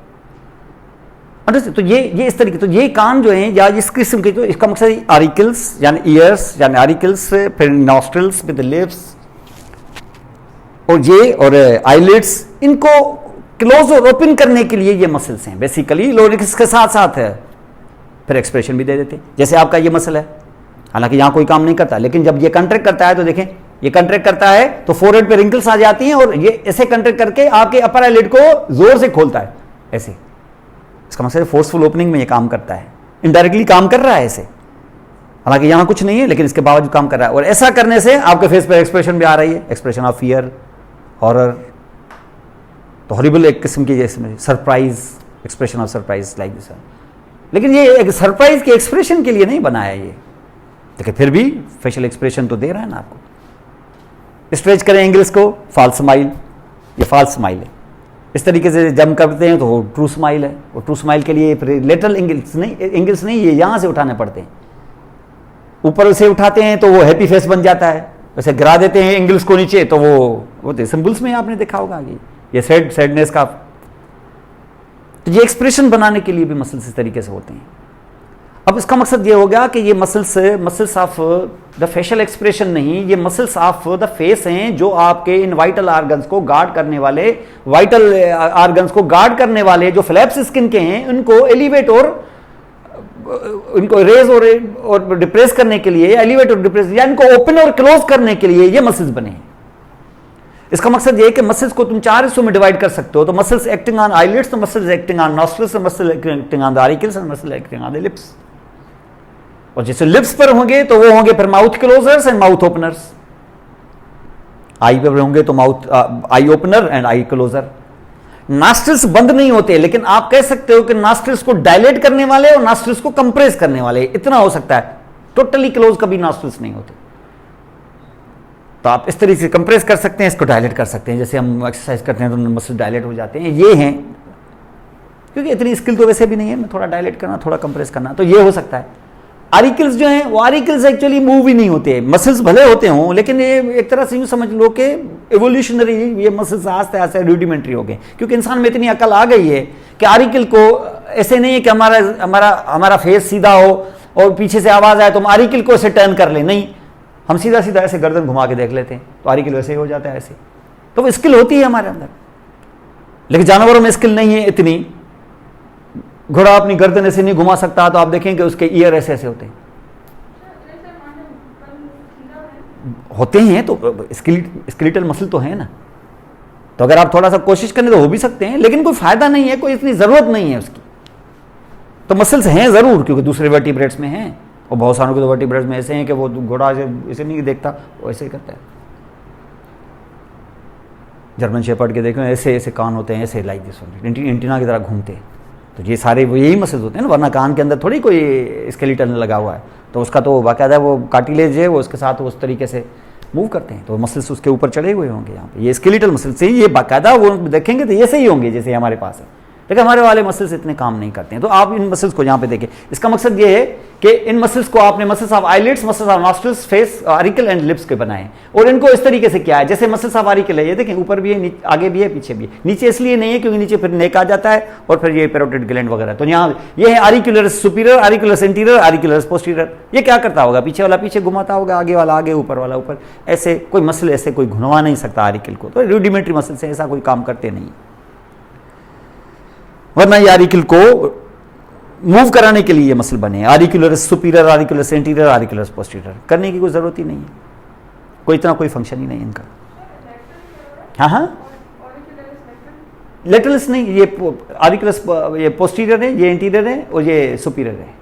तो ये इस तरीके, तो ये कान जो है या इस किस्म के, तो इसका मकसद आरिकल्स यानी ईयर्स यानी आरिकल्स, फिर नॉस्ट्रल्स विद लिप्स और ये और आईलिड्स, इनको क्लोज और ओपन करने के लिए ये मसल्स हैं बेसिकली। लोग इसके साथ साथ है फिर एक्सप्रेशन भी दे देते हैं। जैसे आपका ये मसल है, हालांकि यहाँ कोई काम नहीं करता, लेकिन जब ये कंट्रैक्ट करता है तो देखें ये कंट्रैक्ट करता है तो फोरहेड पे रिंकल्स आ जाती हैं, और ये ऐसे कंट्रैक्ट करके आपके अपर आईलिड को जोर से खोलता है ऐसे। इसका मतलब फोर्सफुल ओपनिंग में ये काम करता है, इनडायरेक्टली काम कर रहा है ऐसे, हालांकि यहाँ कुछ नहीं है लेकिन इसके बावजूद काम कर रहा है। और ऐसा करने से आपके फेस पर एक्सप्रेशन भी आ रही है, एक्सप्रेशन ऑफ फियर, हॉरर, तो हॉरिबल एक किस्म की, जैसे surprise, expression of surprise like this. लेकिन ये एक सरप्राइज के एक्सप्रेशन के लिए नहीं बनाया ये, लेकिन फिर भी फेशियल एक्सप्रेशन तो दे रहा है ना आपको। स्ट्रेच करें एंगल्स को, फॉल्स स्माइल, ये फॉल्स स्माइल है। इस तरीके से जम करते हैं तो वो ट्रू स्माइल है। और ट्रू स्माइल के लिए लेटरल एंगल्स नहीं, ये यहाँ से उठाने पड़ते हैं। ऊपर से उठाते हैं तो वो हैप्पी फेस बन जाता है, वैसे गिरा देते हैं एंगल्स को नीचे तो वो सिंबल्स में आपने देखा होगा ये सैडनेस का। तो ये एक्सप्रेशन बनाने के लिए भी मसल्स इस तरीके से होते हैं। अब इसका मकसद ये हो गया कि ये muscles of the facial expression नहीं, ये मसल्स ऑफ द फेस हैं जो आपके इन वाइटल ऑर्गन्स को गार्ड करने वाले, जो फ्लैप्स स्किन के हैं उनको एलिवेट और इनको रेज और डिप्रेस करने के लिए, एलिवेट और डिप्रेस या इनको ओपन और क्लोज करने के लिए ये मसल्स बने हैं। इसका मकसद ये है कि मसल्स को तुम 4 हिस्सों में डिवाइड कर सकते हो। तो मसल्स एक्टिंग ऑन आईलिड्स, तो muscles acting on nostrils, muscle acting on the auricles, and muscle acting on the lips. और जैसे लिप्स पर होंगे तो वो होंगे फिर mouth closers and mouth openers. Eye पर होंगे तो mouth eye opener and eye closer. Nostrils बंद नहीं होते, लेकिन आप कह सकते हो कि नॉस्ट्रिल्स को डायलेट करने वाले और नॉस्ट्रिल्स को कंप्रेस करने वाले, इतना हो सकता है। टोटली क्लोज कभी नॉस्ट्रिल्स नहीं होते। तो आप इस तरीके से कंप्रेस कर सकते हैं, इसको डायलेट कर सकते हैं। जैसे हम एक्सरसाइज करते हैं तो मसल डायलेट हो जाते हैं, ये हैं। क्योंकि इतनी स्किल तो वैसे भी नहीं है, मैं थोड़ा डायलेट करना, थोड़ा कंप्रेस करना, तो ये हो सकता है। आरिकल्स जो हैं वो आरिकल्स एक्चुअली मूव ही नहीं होते, मसल्स भले होते हों, लेकिन ये एक तरह से यूं समझ लो कि एवोल्यूशनरी ये मसल्स आस्ते आस्ते रूडिमेंट्री हो गए, क्योंकि इंसान में इतनी अकल आ गई है कि आरिकल को ऐसे नहीं है कि हमारा हमारा हमारा फेस सीधा हो और पीछे से आवाज आए तो हम आरिकल को ऐसे टर्न कर लें, नहीं, हम सीधा सीधा ऐसे गर्दन घुमा के देख लेते हैं तो आरिकल वैसे ही हो जाता है ऐसे। तो वो स्किल होती है हमारे अंदर, लेकिन जानवरों में स्किल नहीं है इतनी। घोड़ा अपनी गर्दन ऐसे नहीं घुमा सकता, तो आप देखेंगे उसके ईयर ऐसे ऐसे होते हैं, तो स्केलेटल मसल तो है ना। तो अगर आप थोड़ा सा कोशिश करें तो हो भी सकते हैं, लेकिन कोई फायदा नहीं है, कोई इतनी जरूरत नहीं है उसकी। तो मसल्स हैं जरूर, क्योंकि दूसरे वर्टिब्रेट्स में हैं, और बहुत सारों के तो वर्टिब्रेट्स में ऐसे हैं कि वो घोड़ा ऐसे नहीं देखता, वो ऐसे ही करता है। जर्मन शेपर्ड के देखो ऐसे ऐसे कान होते हैं, ऐसे लाइक दिस, एंटीना की तरह घूमते हैं। तो ये सारे वो यही मसल्स होते हैं ना, वरना कान के अंदर थोड़ी कोई स्केलेटन लगा हुआ है। तो उसका तो बाकायदा वो कार्टिलेज है, वो उसके साथ उस तरीके से मूव करते हैं, तो मसल्स उसके ऊपर चढ़े हुए होंगे। यहाँ पे ये स्केलेटल मसल्स से ये बाकायदा वो देखेंगे तो ये सही होंगे जैसे हमारे पास है, लेकिन हमारे वाले मसल्स इतने काम नहीं करते हैं। तो आप इन मसल्स को यहाँ पे देखें। इसका मकसद ये है कि इन मसल्स को आपने muscles of eyelids, muscles of nostrils, face, auricle and lips के बनाए, और इनको इस तरीके से किया है जैसे मसल्स ऑफ आरिकल है, ये देखें ऊपर भी है, आगे भी है, पीछे भी है। नीचे इसलिए नहीं है क्योंकि नीचे फिर नेक आ जाता है और फिर ये पैरोटिड ग्लैंड वगैरह। तो यहाँ ये है आरिकुलरस सुपीरियर, आरिकुलरस इंटीरियर, आरिकुलरस पोस्टीरियर। ये क्या करता होगा, पीछे वाला पीछे घुमाता होगा, आगे वाला आगे, ऊपर वाला ऊपर। ऐसे कोई मसल ऐसे कोई घुमा नहीं सकता आरिकल को, तो रूडिमेंट्री मसल से ऐसा कोई काम करते नहीं, वरना ये आरिकल को मूव कराने के लिए ये मसल बने। आरिकुलरस सुपीरियर, आरिकुलरस इंटीरियर, आरिकुलरस पोस्टीरियर। करने की कोई जरूरत ही नहीं है, कोई इतना कोई फंक्शन ही नहीं इनका। हाँ हाँ, लेटरल्स नहीं, ये आरिकुलस ये पोस्टीरियर है, ये इंटीरियर है, और ये सुपीरियर है।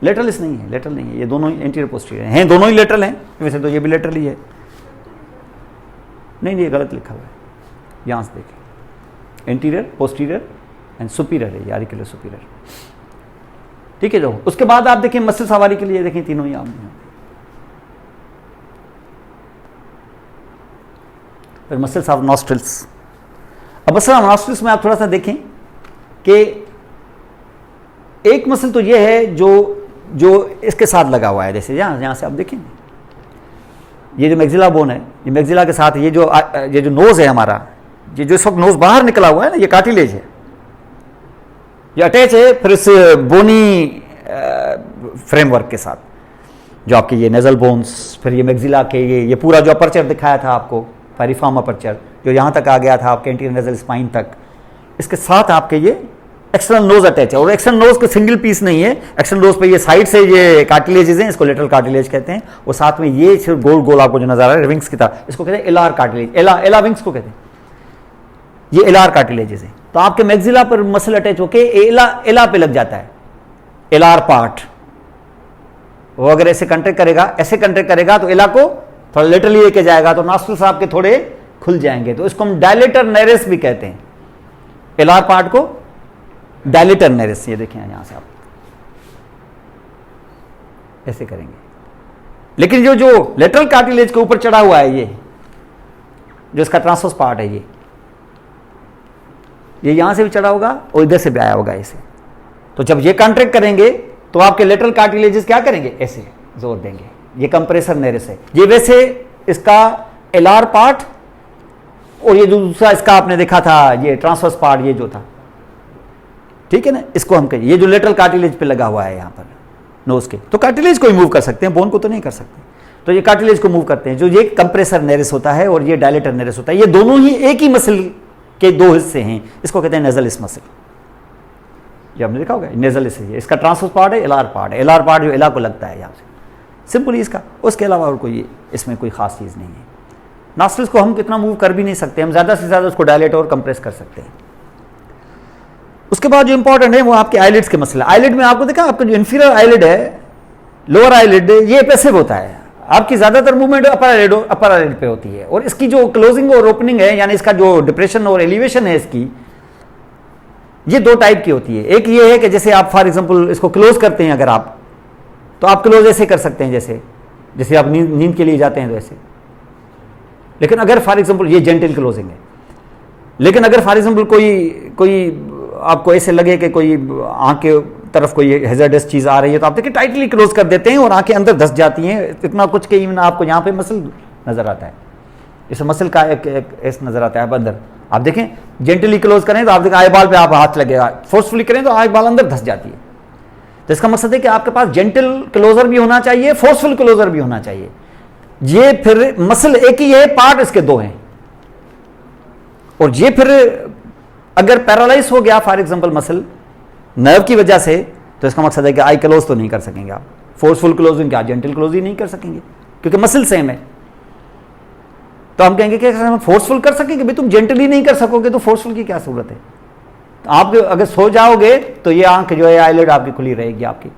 लेटरल्स नहीं है, लेटरल नहीं है, ये दोनों इंटीरियर पोस्टीरियर हैं, दोनों ही लेटरल हैं। वैसे तो ये भी लेटरल ही है, नहीं ये गलत लिखा हुआ है, यहाँ से देखें, इंटीरियर पोस्टीरियर एंड सुपीरियर है, आरिकुलर सुपीरियर। ठीक है। जो उसके बाद आप देखें मसल सवारी के लिए देखें, तीनों ही आप फिर मसल्स ऑफ नॉस्ट्रिल्स। अब मसल ऑफ नॉस्ट्रिल्स में आप थोड़ा सा देखें कि एक मसल तो ये है जो इसके साथ लगा हुआ है, जैसे यहां से आप देखें, ये जो मैक्सिला बोन है, ये मैक्सिला के साथ ये जो नोज है हमारा, ये जो इस वक्त नोज बाहर निकला हुआ है ना, ये कार्टिलेज है, ये अटैच है फिर इस बोनी फ्रेमवर्क के साथ, जो आपके ये नेजल बोन्स, फिर ये मैक्सिला के ये पूरा जो अपर्चर दिखाया था आपको, पेरिफॉर्म अपर्चर, जो यहाँ तक आ गया था आपके एंटीरियर नेजल स्पाइन तक, इसके साथ आपके ये एक्सटर्नल नोज अटैच है। और एक्सटर्नल नोज का सिंगल पीस नहीं है, एक्सटर्नल नोज पे ये साइड से ये कार्टिलेजेस हैं, इसको लेटरल कार्टिलेज कहते हैं, और साथ में ये सिर्फ गोल गोल आपको जो नजर आ रहा है विंग्स की तरह, इसको कहते हैं एलार कार्टिलेज, एला विंग्स को कहते हैं, ये एलार कार्टिलेजेस है। तो आपके मैक्सिला पर मसल अटैच होके एला पे लग जाता है, एलार पार्ट। वो अगर ऐसे कंट्रैक्ट करेगा, ऐसे कंट्रैक्ट करेगा तो एला को थोड़ा लेटरली लेके जाएगा, तो नॉस्ट्रिल्स आपके थोड़े खुल जाएंगे, तो इसको हम डायलेटर नेरेस भी कहते हैं, एलार पार्ट को डायलेटर नेरेस। ये देखें यहां से आप ऐसे करेंगे, लेकिन जो लेटरल कार्टिलेज के ऊपर चढ़ा हुआ है, ये जो इसका ट्रांसवर्स पार्ट है, ये यहां से भी चढ़ा होगा और इधर से भी आया होगा ऐसे। तो जब ये कॉन्ट्रैक्ट करेंगे तो आपके लेटरल कार्टिलेजेस क्या करेंगे, ऐसे जोर देंगे, ये कंप्रेसर नेरेस है। ये वैसे इसका एलार पार्ट, और ये जो दूसरा इसका आपने देखा था ये ट्रांसवर्स पार्ट, ये जो था, ठीक है ना, इसको हम कहिए, ये जो लेटरल कार्टिलेज पे लगा हुआ है यहां पर नोज के, तो कार्टिलेज को ही मूव कर सकते हैं, बोन को तो नहीं कर सकते। तो ये कार्टिलेज को मूव करते हैं, जो ये कंप्रेसर नेरेस होता है और ये डायलेटर नेरेस होता है, ये दोनों ही एक ही मसल के दो हिस्से हैं, इसको कहते हैं नेजलिस मसल। ये हमने देखा होगा, नेजलिस है, इसका ट्रांसवर्स पार्ट है, एलार पार्ट है, एलार पार्ट जो एला को लगता है यहाँ से, सिंपली इसका, उसके अलावा और कोई इसमें कोई खास चीज़ नहीं है। नॉस्ट्रिल्स को हम कितना मूव कर भी नहीं सकते, हम ज़्यादा से ज़्यादा उसको डायलेट और कंप्रेस कर सकते हैं। उसके बाद जो इंपॉर्टेंट है वो आपके आईलिड्स के मसल। आईलिड में आपको देखा, आपका जो इंफीरियर आईलिड है, लोअर आईलिड ये पैसिव होता है, आपकी ज्यादातर मूवमेंट अपर आईलिड पे होती है, और इसकी जो क्लोजिंग और ओपनिंग है, यानी इसका जो डिप्रेशन और एलिवेशन है इसकी, ये दो टाइप की होती है। एक ये है कि जैसे आप फॉर एग्जांपल इसको क्लोज करते हैं अगर आप, तो आप क्लोज ऐसे कर सकते हैं जैसे आप नींद के लिए जाते हैं तो ऐसे। लेकिन अगर फॉर एग्जांपल ये जेंटल क्लोजिंग है, लेकिन अगर फॉर एग्जांपल कोई आपको ऐसे लगे कि कोई आंख के तरफ कोई हैजर्डस चीज आ रही है, तो आप देखिए टाइटली क्लोज कर देते हैं और आंखें अंदर धस जाती हैं, इतना कुछ कि इवन आपको यहाँ पे मसल नजर आता है, इस मसल का एक नजर आता है अब अंदर। आप देखें जेंटली क्लोज करें तो आप देखें आई बॉल पे आप हाथ लगेगा, फोर्सफुली करें तो आई बॉल अंदर धस जाती है। तो इसका मकसद है कि आपके पास जेंटल क्लोजर भी होना चाहिए, फोर्सफुल क्लोजर भी होना चाहिए। ये फिर मसल एक ही है, पार्ट इसके दो हैं, और ये फिर अगर पैरालाइज हो गया फॉर एग्जांपल मसल नर्व की वजह से, तो इसका मकसद है कि आई क्लोज तो नहीं कर सकेंगे आप, फोर्सफुल क्लोजिंग क्या जेंटल क्लोज ही नहीं कर सकेंगे क्योंकि मसल सेम है। तो हम कहेंगे कि हम फोर्सफुल कर सकेंगे, भाई तुम जेंटली नहीं कर सकोगे तो फोर्सफुल की क्या जरूरत है। तो आप अगर सो जाओगे तो ये आंख जो है आईलिड आपकी खुली रहेगी आपकी,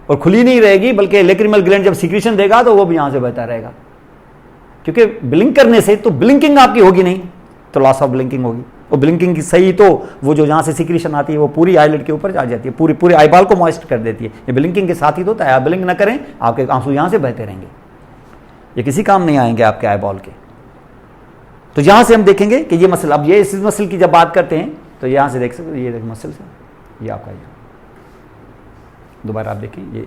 और खुली नहीं रहेगी बल्कि लैक्रिमल ग्लैंड जब सीक्रेशन देगा तो वो भी यहां से बहता रहेगा, क्योंकि ब्लिंक करने से तो ब्लिंकिंग आपकी होगी नहीं, तो लॉस ऑफ ब्लिंकिंग होगी, और ब्लिंकिंग की सही तो वो जो जहां से सीक्रेशन आती है वो पूरी आईलिड के ऊपर आ जाती है, पूरी आईबॉल को मॉइस्ट कर देती है। ये ब्लिंकिंग के साथ ही तो होता है, आप ब्लिंक ना करें आपके आंसू यहां से बहते रहेंगे, ये किसी काम नहीं आएंगे आपके आईबॉल के। तो यहां से हम देखेंगे कि ये मसल, अब ये इस मसल की जब बात करते हैं तो यहां से देख सकते, ये मसल से ये आपका दोबारा आप देखें ये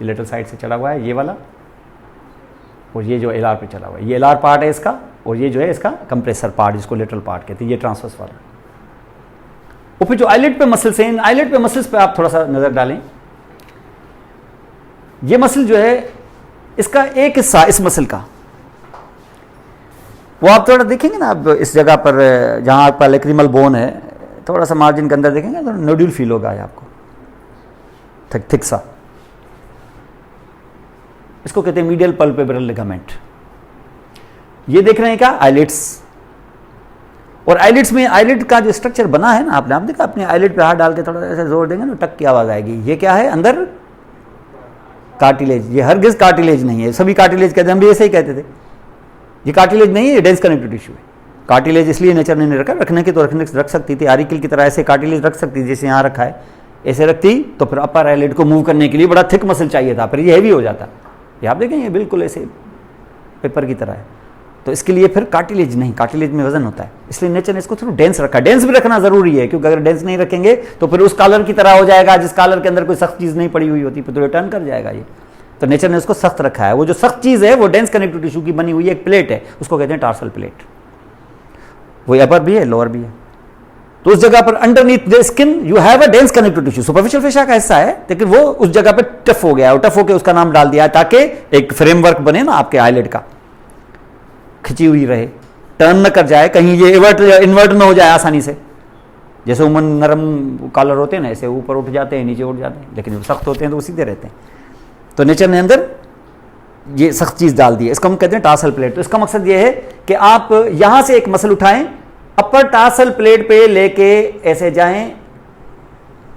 लेटरल साइड से चला हुआ है ये वाला, और ये जो एलआर पे चला हुआ है ये एलआर पार्ट है इसका, और ये जो है इसका कंप्रेसर पार्ट जिसको लेटरल पार्ट कहते हैं, ये ट्रांसवर्स वाला। और फिर जो आईलिड पे मसल्स हैं, इन आईलिड पे मसल्स पे आप थोड़ा सा नजर डालें। ये मसल जो है इसका एक हिस्सा इस मसल का, वो आप थोड़ा देखेंगे ना, अब इस जगह पर जहां आपका लैक्रिमल बोन है, थोड़ा सा मार्जिन के अंदर देखेंगे तो नोड्यूल फील होगा आपको, थिक सा, इसको कहते हैं मीडियल पल्पेब्रल लिगामेंट। ये देख रहे हैं क्या, आईलिड्स, और आईलिड्स में आईलिड का जो स्ट्रक्चर बना है ना, आपने आप देखा अपने आईलिड पे हाथ डाल के थोड़ा ऐसे जोर देंगे ना, टक की आवाज आएगी। ये क्या है, अंदर कार्टिलेज, ये हरगिज कार्टिलेज नहीं है, सभी कार्टिलेज कहते हैं, हम भी ऐसे ही कहते थे, ये कार्टिलेज नहीं है, ये डेंस कनेक्टिव टिश्यू है। कार्टिलेज इसलिए नेचर ने नहीं रखा, रखने की तो रख सकती थी, आरिकल की तरह ऐसे कार्टिलेज रख सकती थी जैसे यहाँ रखा है, ऐसे रखती तो फिर अपर आईलिड को मूव करने के लिए बड़ा थिक मसल चाहिए था, फिर ये हैवी हो जाता। ये आप देखें ये बिल्कुल ऐसे पेपर की तरह है, तो इसके लिए फिर कार्टिलेज नहीं, कार्टिलेज में वजन होता है, इसलिए नेचर ने इसको थोड़ा डेंस रखा। डेंस भी रखना जरूरी है, क्योंकि अगर डेंस नहीं रखेंगे तो फिर उस कॉलर की तरह हो जाएगा जिस कॉलर के अंदर कोई सख्त चीज नहीं पड़ी हुई होती, फिर तो रिटर्न कर जाएगा ये। तो नेचर ने उसको सख्त रखा है। वो जो सख्त चीज है वो डेंस कनेक्टिव टिश्यू की बनी हुई एक प्लेट है, उसको कहते हैं टार्सल प्लेट। वो अपर भी है लोअर भी है। तो उस जगह पर underneath the skin you have a dense connective tissue, superficial fascia का हिस्सा है, लेकिन वो उस जगह पे टफ हो गया, और टफ होकर उसका नाम डाल दिया ताकि एक फ्रेमवर्क बने ना आपके आईलिड का, खिंची हुई रहे, टर्न न कर जाए, कहीं ये इन्वर्ट न हो जाए आसानी से। जैसे उमन नरम कॉलर होते हैं ना, ऐसे ऊपर उठ जाते हैं नीचे उठ जाते हैं, लेकिन सख्त होते हैं तो वो सीधे रहते हैं। तो नेचर ने अंदर ये सख्त चीज डाल दी है, इसको हम कहते हैं टार्सल प्लेट। तो इसका मकसद ये है कि आप यहां से एक मसल उठाएं, अपर टार्सल प्लेट पे लेके ऐसे जाएं,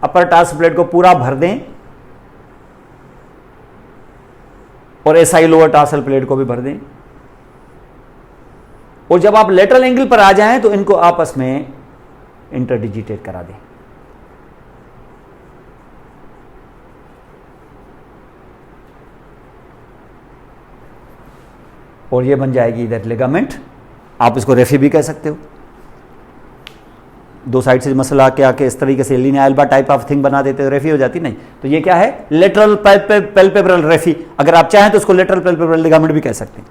अपर टार्सल प्लेट को पूरा भर दें, और ऐसा ही लोअर टार्सल प्लेट को भी भर दें, और जब आप लेटरल एंगल पर आ जाएं तो इनको आपस में इंटरडिजिटेट करा दें। और ये बन जाएगी दैट लिगामेंट। आप इसको रेफी भी कह सकते हो, दो साइड से मसल आके इस तरीके से Linnaea Elba type of thing बना देते हो, रेफी हो जाती नहीं। तो ये क्या है, लेटरल पैल्पेब्रल रेफी। अगर आप चाहें तो इसको लेटरल पैल्पेब्रल लिगामेंट भी कह सकते हैं।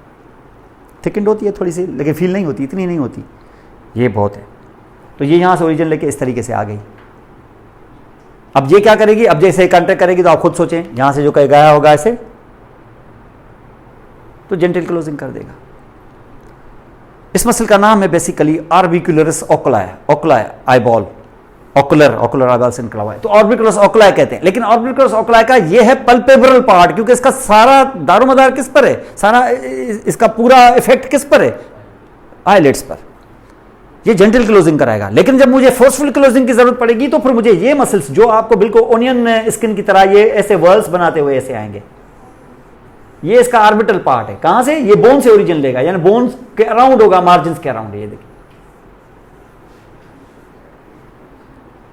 थिकेंड होती है थोड़ी सी, लेकिन फील नहीं होती, इतनी नहीं होती, ये बहुत है। तो ये यहां से ओरिजिन लेके इस तरीके से आ गई। अब ये क्या करेगी, अब जैसे कॉन्ट्रैक्ट करेगी तो आप खुद सोचें, यहां से जो कहीं गया होगा ऐसे तो जेंटल क्लोजिंग कर देगा। इस मसल का नाम है basically orbicularis ओकुलाई eyeball, ocular eyeball से निकला हुआ है, तो ऑर्बिकुलरिस ओकुलाई कहते हैं। लेकिन ऑर्बिकुलरिस ओकुलाई का ये है पल्पेब्रल पार्ट, क्योंकि इसका सारा दारोमदार किस पर है, सारा इसका पूरा इफेक्ट किस पर है, आईलिड्स पर। ये जेंटल क्लोजिंग कराएगा। लेकिन जब मुझे फोर्सफुल क्लोजिंग की जरूरत पड़ेगी तो फिर मुझे ये मसल्स जो आपको बिल्कुल ओनियन स्किन की तरह ये ऐसे वर्ल्स बनाते हुए ऐसे आएंगे, ये इसका ऑर्बिटल पार्ट है। कहां से? ये बोन से ओरिजिन लेगा, यानी बोन के अराउंड होगा, मार्जिन के अराउंड। ये देखिए,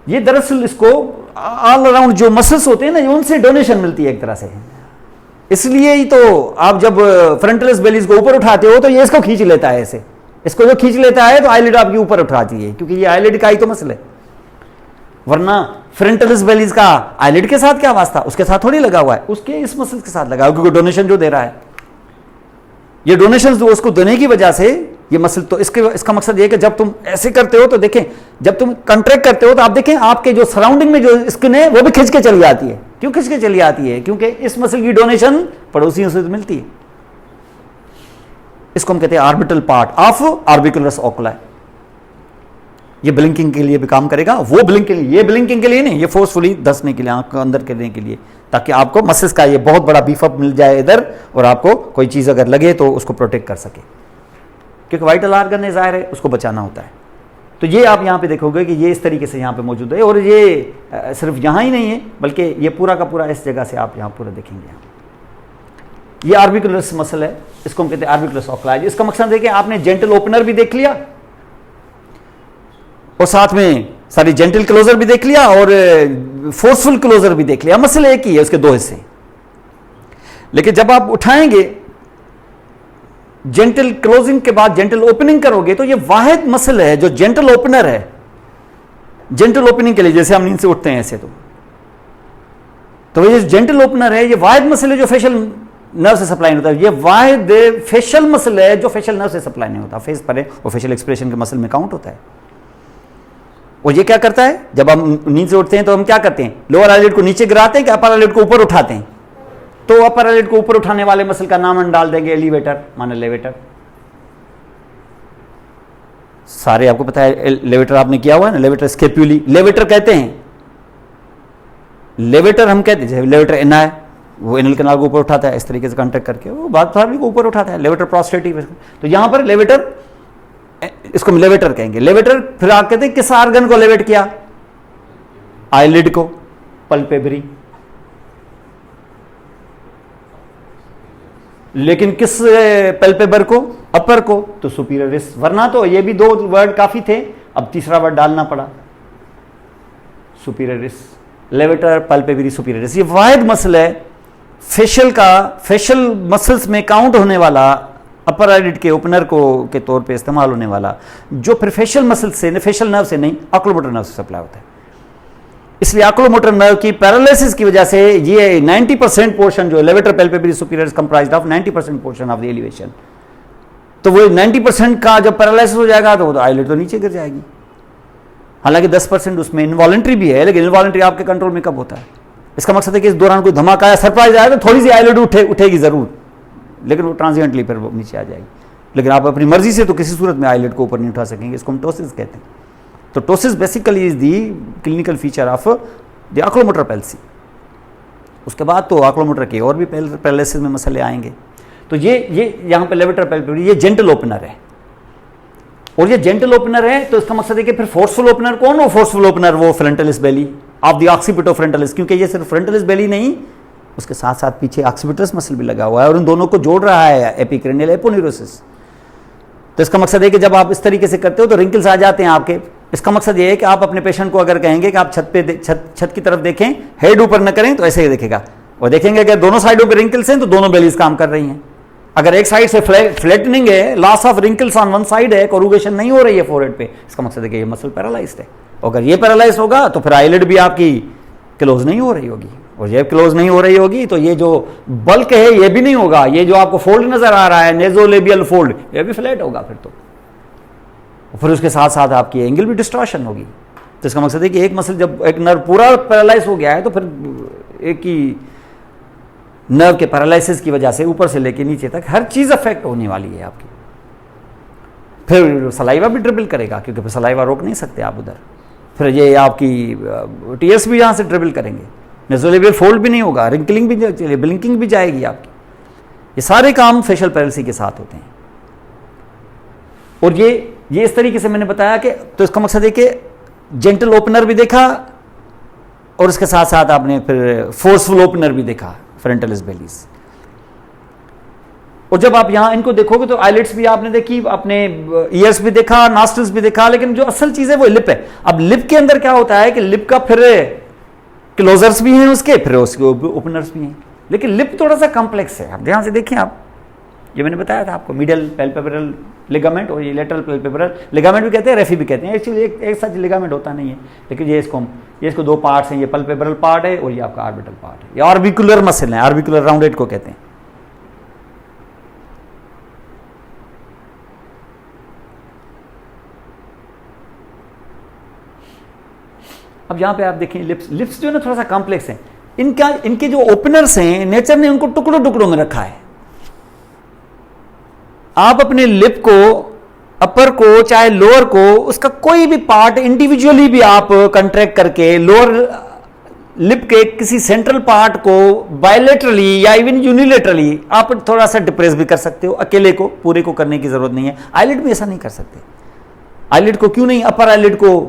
ये दरअसल इसको ऑल अराउंड जो मसल्स होते हैं ना, उनसे डोनेशन मिलती है एक तरह से। इसलिए ही तो आप जब फ्रंटलिस बेलीज को ऊपर उठाते हो तो ये इसको खींच लेता है ऐसे, इसको जो खींच लेता है तो आईलिड आपकी ऊपर उठाती है, क्योंकि ये आईलिड का ही तो मसल है। वरना फ्रंटलिस बेलीज का आईलिड के साथ क्या वास्ता? उसके साथ थोड़ी लगा हुआ है, उसके इस मसल के साथ लगा हुआ, क्योंकि डोनेशन जो दे रहा है, ये डोनेशन उसको देने की वजह से ये मसल, तो इसका मकसद ये है कि जब तुम ऐसे करते हो तो देखें, जब तुम कंट्रैक्ट करते हो तो आप देखें आपके जो सराउंडिंग में जो स्किन है वो भी खिंच के चली आती है। क्यों खिंच के चली आती है? क्योंकि इस मसल की डोनेशन पड़ोसियों से मिलती है। इसको हम कहते हैं ऑर्बिटल पार्ट ऑफ ऑर्बिकुलस ओकुली। ये ब्लिंकिंग के लिए भी काम करेगा, वो ब्लिंकिंग, ये ब्लिंकिंग के लिए नहीं, ये फोर्सफुली धंसने के लिए, आंख को अंदर करने के लिए, ताकि आपको मसल्स का ये बहुत बड़ा बीफअप मिल जाए इधर, और आपको कोई चीज अगर लगे तो उसको प्रोटेक्ट कर सके, क्योंकि वाइटल ऑर्गन है, जाहिर है उसको बचाना होता है। तो ये आप यहाँ पे देखोगे कि ये इस तरीके से यहाँ पे मौजूद है, और ये सिर्फ यहाँ ही नहीं है, बल्कि ये पूरा का पूरा इस जगह से आप यहाँ पूरा देखेंगे। ये ऑर्बिकुलस मसल है, इसको हम कहते हैं ऑर्बिकुलस ओकुली। इसका मकसद है कि आपने जेंटल ओपनर भी देख लिया और साथ में सारी जेंटल क्लोजर भी देख लिया और फोर्सफुल क्लोजर भी देख लिया। मसल एक ही है, उसके दो हिस्से। लेकिन जब आप उठाएंगे जेंटल क्लोजिंग के बाद जेंटल ओपनिंग करोगे तो ये वाहिद मसल है जो जेंटल ओपनर है। जेंटल ओपनिंग के लिए जैसे हम नींद से उठते हैं ऐसे, तो ये जेंटल ओपनर है, ये वाहिद मसल है जो फेशियल नर्व से सप्लाई नहीं होता। ये वाहिद फेशियल मसल है जो फेशियल नर्व से सप्लाई नहीं होता, फेस पर है, और फेशियल एक्सप्रेशन के मसल में काउंट होता है। और ये क्या करता है? जब हम नींद से उठते हैं तो हम क्या करते हैं? लोअर आईलिड को नीचे गिराते हैं कि अपर आईलिड को ऊपर उठाते हैं? तो अपर आईलिड को ऊपर उठाने वाले मसल का नाम हम डाल देंगे एलिवेटर, माने लेवेटर। सारे आपको पता है लेवेटर आपने किया हुआ है ना, लेवेटर स्केप्यूली लेवेटर कहते हैं। लेवेटर हम कहते हैं, लेवेटर एना है, वो एनल कैनाल को ऊपर उठाता है इस तरीके से कांटेक्ट करके, वो बात को ऊपर उठाता है, लेवेटर प्रोस्टेटिव। तो यहां पर लेवेटर, इसको लेवेटर कहेंगे। लेवेटर फिर आप कहते हैं किस आर्गन को लेवेट किया? आईलिड को, पल्पेब्री। लेकिन किस पल्पेबर को? अपर को, तो सुपीरियरिस। वरना तो ये भी दो वर्ड काफी थे, अब तीसरा वर्ड डालना पड़ा, सुपीरियरिस। Levator, palpebrae, superioris. ये वाहिद मसल है फेशियल का, फेशियल मसल्स में काउंट होने वाला, अपर आईलिड के ओपनर को के तौर पे इस्तेमाल होने वाला, जो फिर फेशियल मसल से, फेशियल नर्व से नहीं, ऑक्यूलोमोटर नर्व से सप्लाई होता है। इसलिए ऑक्यूलोमोटर नर्व की पैरालिसिस की वजह से ये 90% पोर्शन जो levator palpebrae superioris comprised of 90% portion of the elevation, तो वो 90% का जब पैरालिसिस हो जाएगा तो आईलिड तो नीचे गिर जाएगी। हालांकि 10% उसमें इनवॉलंटरी भी है, लेकिन इनवॉलंटरी आपके कंट्रोल में कब होता है? इसका मकसद है कि इस दौरान कोई धमाका या सरप्राइज आया तो थोड़ी सी आईलिड उठेगी जरूर, लेकिन वो ट्रांजिएंटली फिर वो नीचे आ जाएगी। लेकिन आप अपनी मर्जी से तो किसी सूरत में आईलिड को ऊपर नहीं उठा सकेंगे। इसको हम टोसिस कहते हैं। तो ptosis basically is the clinical feature of the oculomotor palsy. उसके बाद तो ऑक्यूलोमोटर के और भी पैरालिसिस में मसले आएंगे। तो ये यहाँ पे लेवेटर पैल्पेब्री ये जेंटल ओपनर है, और ये जेंटल ओपनर है तो इसका मकसद है कि फिर फोर्सफुल ओपनर कौन? वो फोर्सफुल ओपनर वो फ्रंटलिस बेली ऑफ द ऑक्सीपिटो फ्रंटलिस, क्योंकि ये सिर्फ फ्रंटलिस बेली नहीं, उसके साथ साथ पीछे ऑक्सीपिटस मसल भी लगा हुआ है और उन दोनों को जोड़ रहा है एपिक्रेनियल एपोन्यूरोसिस। तो इसका मकसद है कि जब आप इस तरीके से करते हो तो रिंकल्स आ जाते हैं आपके। इसका मकसद ये है कि आप अपने पेशेंट को अगर कहेंगे कि आप छत की तरफ देखें, हेड ऊपर न करें, तो ऐसे ही देखेगा। और देखेंगे कि दोनों साइडों पे रिंकल्स हैं तो दोनों बेलीज काम कर रही हैं। अगर एक साइड से फ्लैटनिंग है, loss of wrinkles on one side है, कोरुगेशन नहीं हो रही है फोरहेड पे, इसका मकसद है कि ये मसल पैरालाइज्ड है। अगर ये पैरालाइज होगा तो फिर आईलिड भी आपकी क्लोज नहीं हो रही होगी, और ये क्लोज नहीं हो रही होगी तो ये जो बल्क है ये भी नहीं होगा। ये जो आपको फोल्ड नजर आ रहा है नेजोलेबियल फोल्ड, ये भी फ्लैट होगा फिर उसके साथ साथ आपकी एंगल भी डिस्टॉर्शन होगी। तो इसका मकसद है कि एक मसल जब एक नर्व पूरा पैरालाइज हो गया है तो फिर एक ही नर्व के पैरालिसिस की वजह से ऊपर से लेके नीचे तक हर चीज अफेक्ट होने वाली है आपकी। फिर सलाइवा भी ड्रिबल करेगा, क्योंकि फिर सलाइवा रोक नहीं सकते आप उधर। फिर ये आपकी टीयर्स भी यहाँ से ड्रिबल करेंगे, नेजोलेबियल फोल्ड भी नहीं होगा, रिंकलिंग भी चलिए, ब्लिंकिंग भी जाएगी आपकी। ये सारे काम फेशियल पैरेलसी के साथ होते हैं। और ये इस तरीके से मैंने बताया कि तो इसका मकसद है कि जेंटल ओपनर भी देखा और इसके साथ साथ आपने फिर फोर्सफुल ओपनर भी देखा फ्रंटलिस बेलीज। और जब आप यहां इनको देखोगे तो आईलिड्स भी आपने देखी, आपने ईयर्स भी देखा, नॉस्ट्रिल्स भी देखा, लेकिन जो असल चीज है वो लिप है। अब लिप के अंदर क्या होता है कि लिप का फिर क्लोजर्स भी हैं उसके, फिर उसके ओपनर्स भी हैं, लेकिन लिप थोड़ा सा कॉम्प्लेक्स है। आप ध्यान से देखें, आप ये मैंने बताया था आपको, मिडल पैल्पेब्रल लिगामेंट और ये लेटरल पैल्पेब्रल लिगामेंट भी कहते हैं, रेफी भी कहते हैं। एक्चुअली एक सच लिगामेंट होता नहीं है, लेकिन ये इसको दो पार्ट्स हैं, ये पैल्पेब्रल पार्ट है और ये आपका ऑर्बिटल पार्ट है। ये ऑर्बिकुलर मसल है, ऑर्बिकुलर राउंडेड को कहते हैं। अब यहां पे आप देखें लिप्स जो है ना थोड़ा सा कॉम्प्लेक्स है। इनके जो ओपनर्स हैं नेचर ने उनको टुकड़ों टुकड़ों में रखा है। आप अपने लिप को, अपर को चाहे लोअर को, उसका कोई भी पार्ट इंडिविजुअली भी आप कंट्रैक्ट करके लोअर लिप के किसी सेंट्रल पार्ट को बायलेटरली या इवन यूनिलेटरली आप थोड़ा सा डिप्रेस भी कर सकते हो। अकेले को पूरे को करने की जरूरत नहीं है। आईलिड भी ऐसा नहीं कर सकते। आईलिड को क्यों नहीं, अपर आईलिड को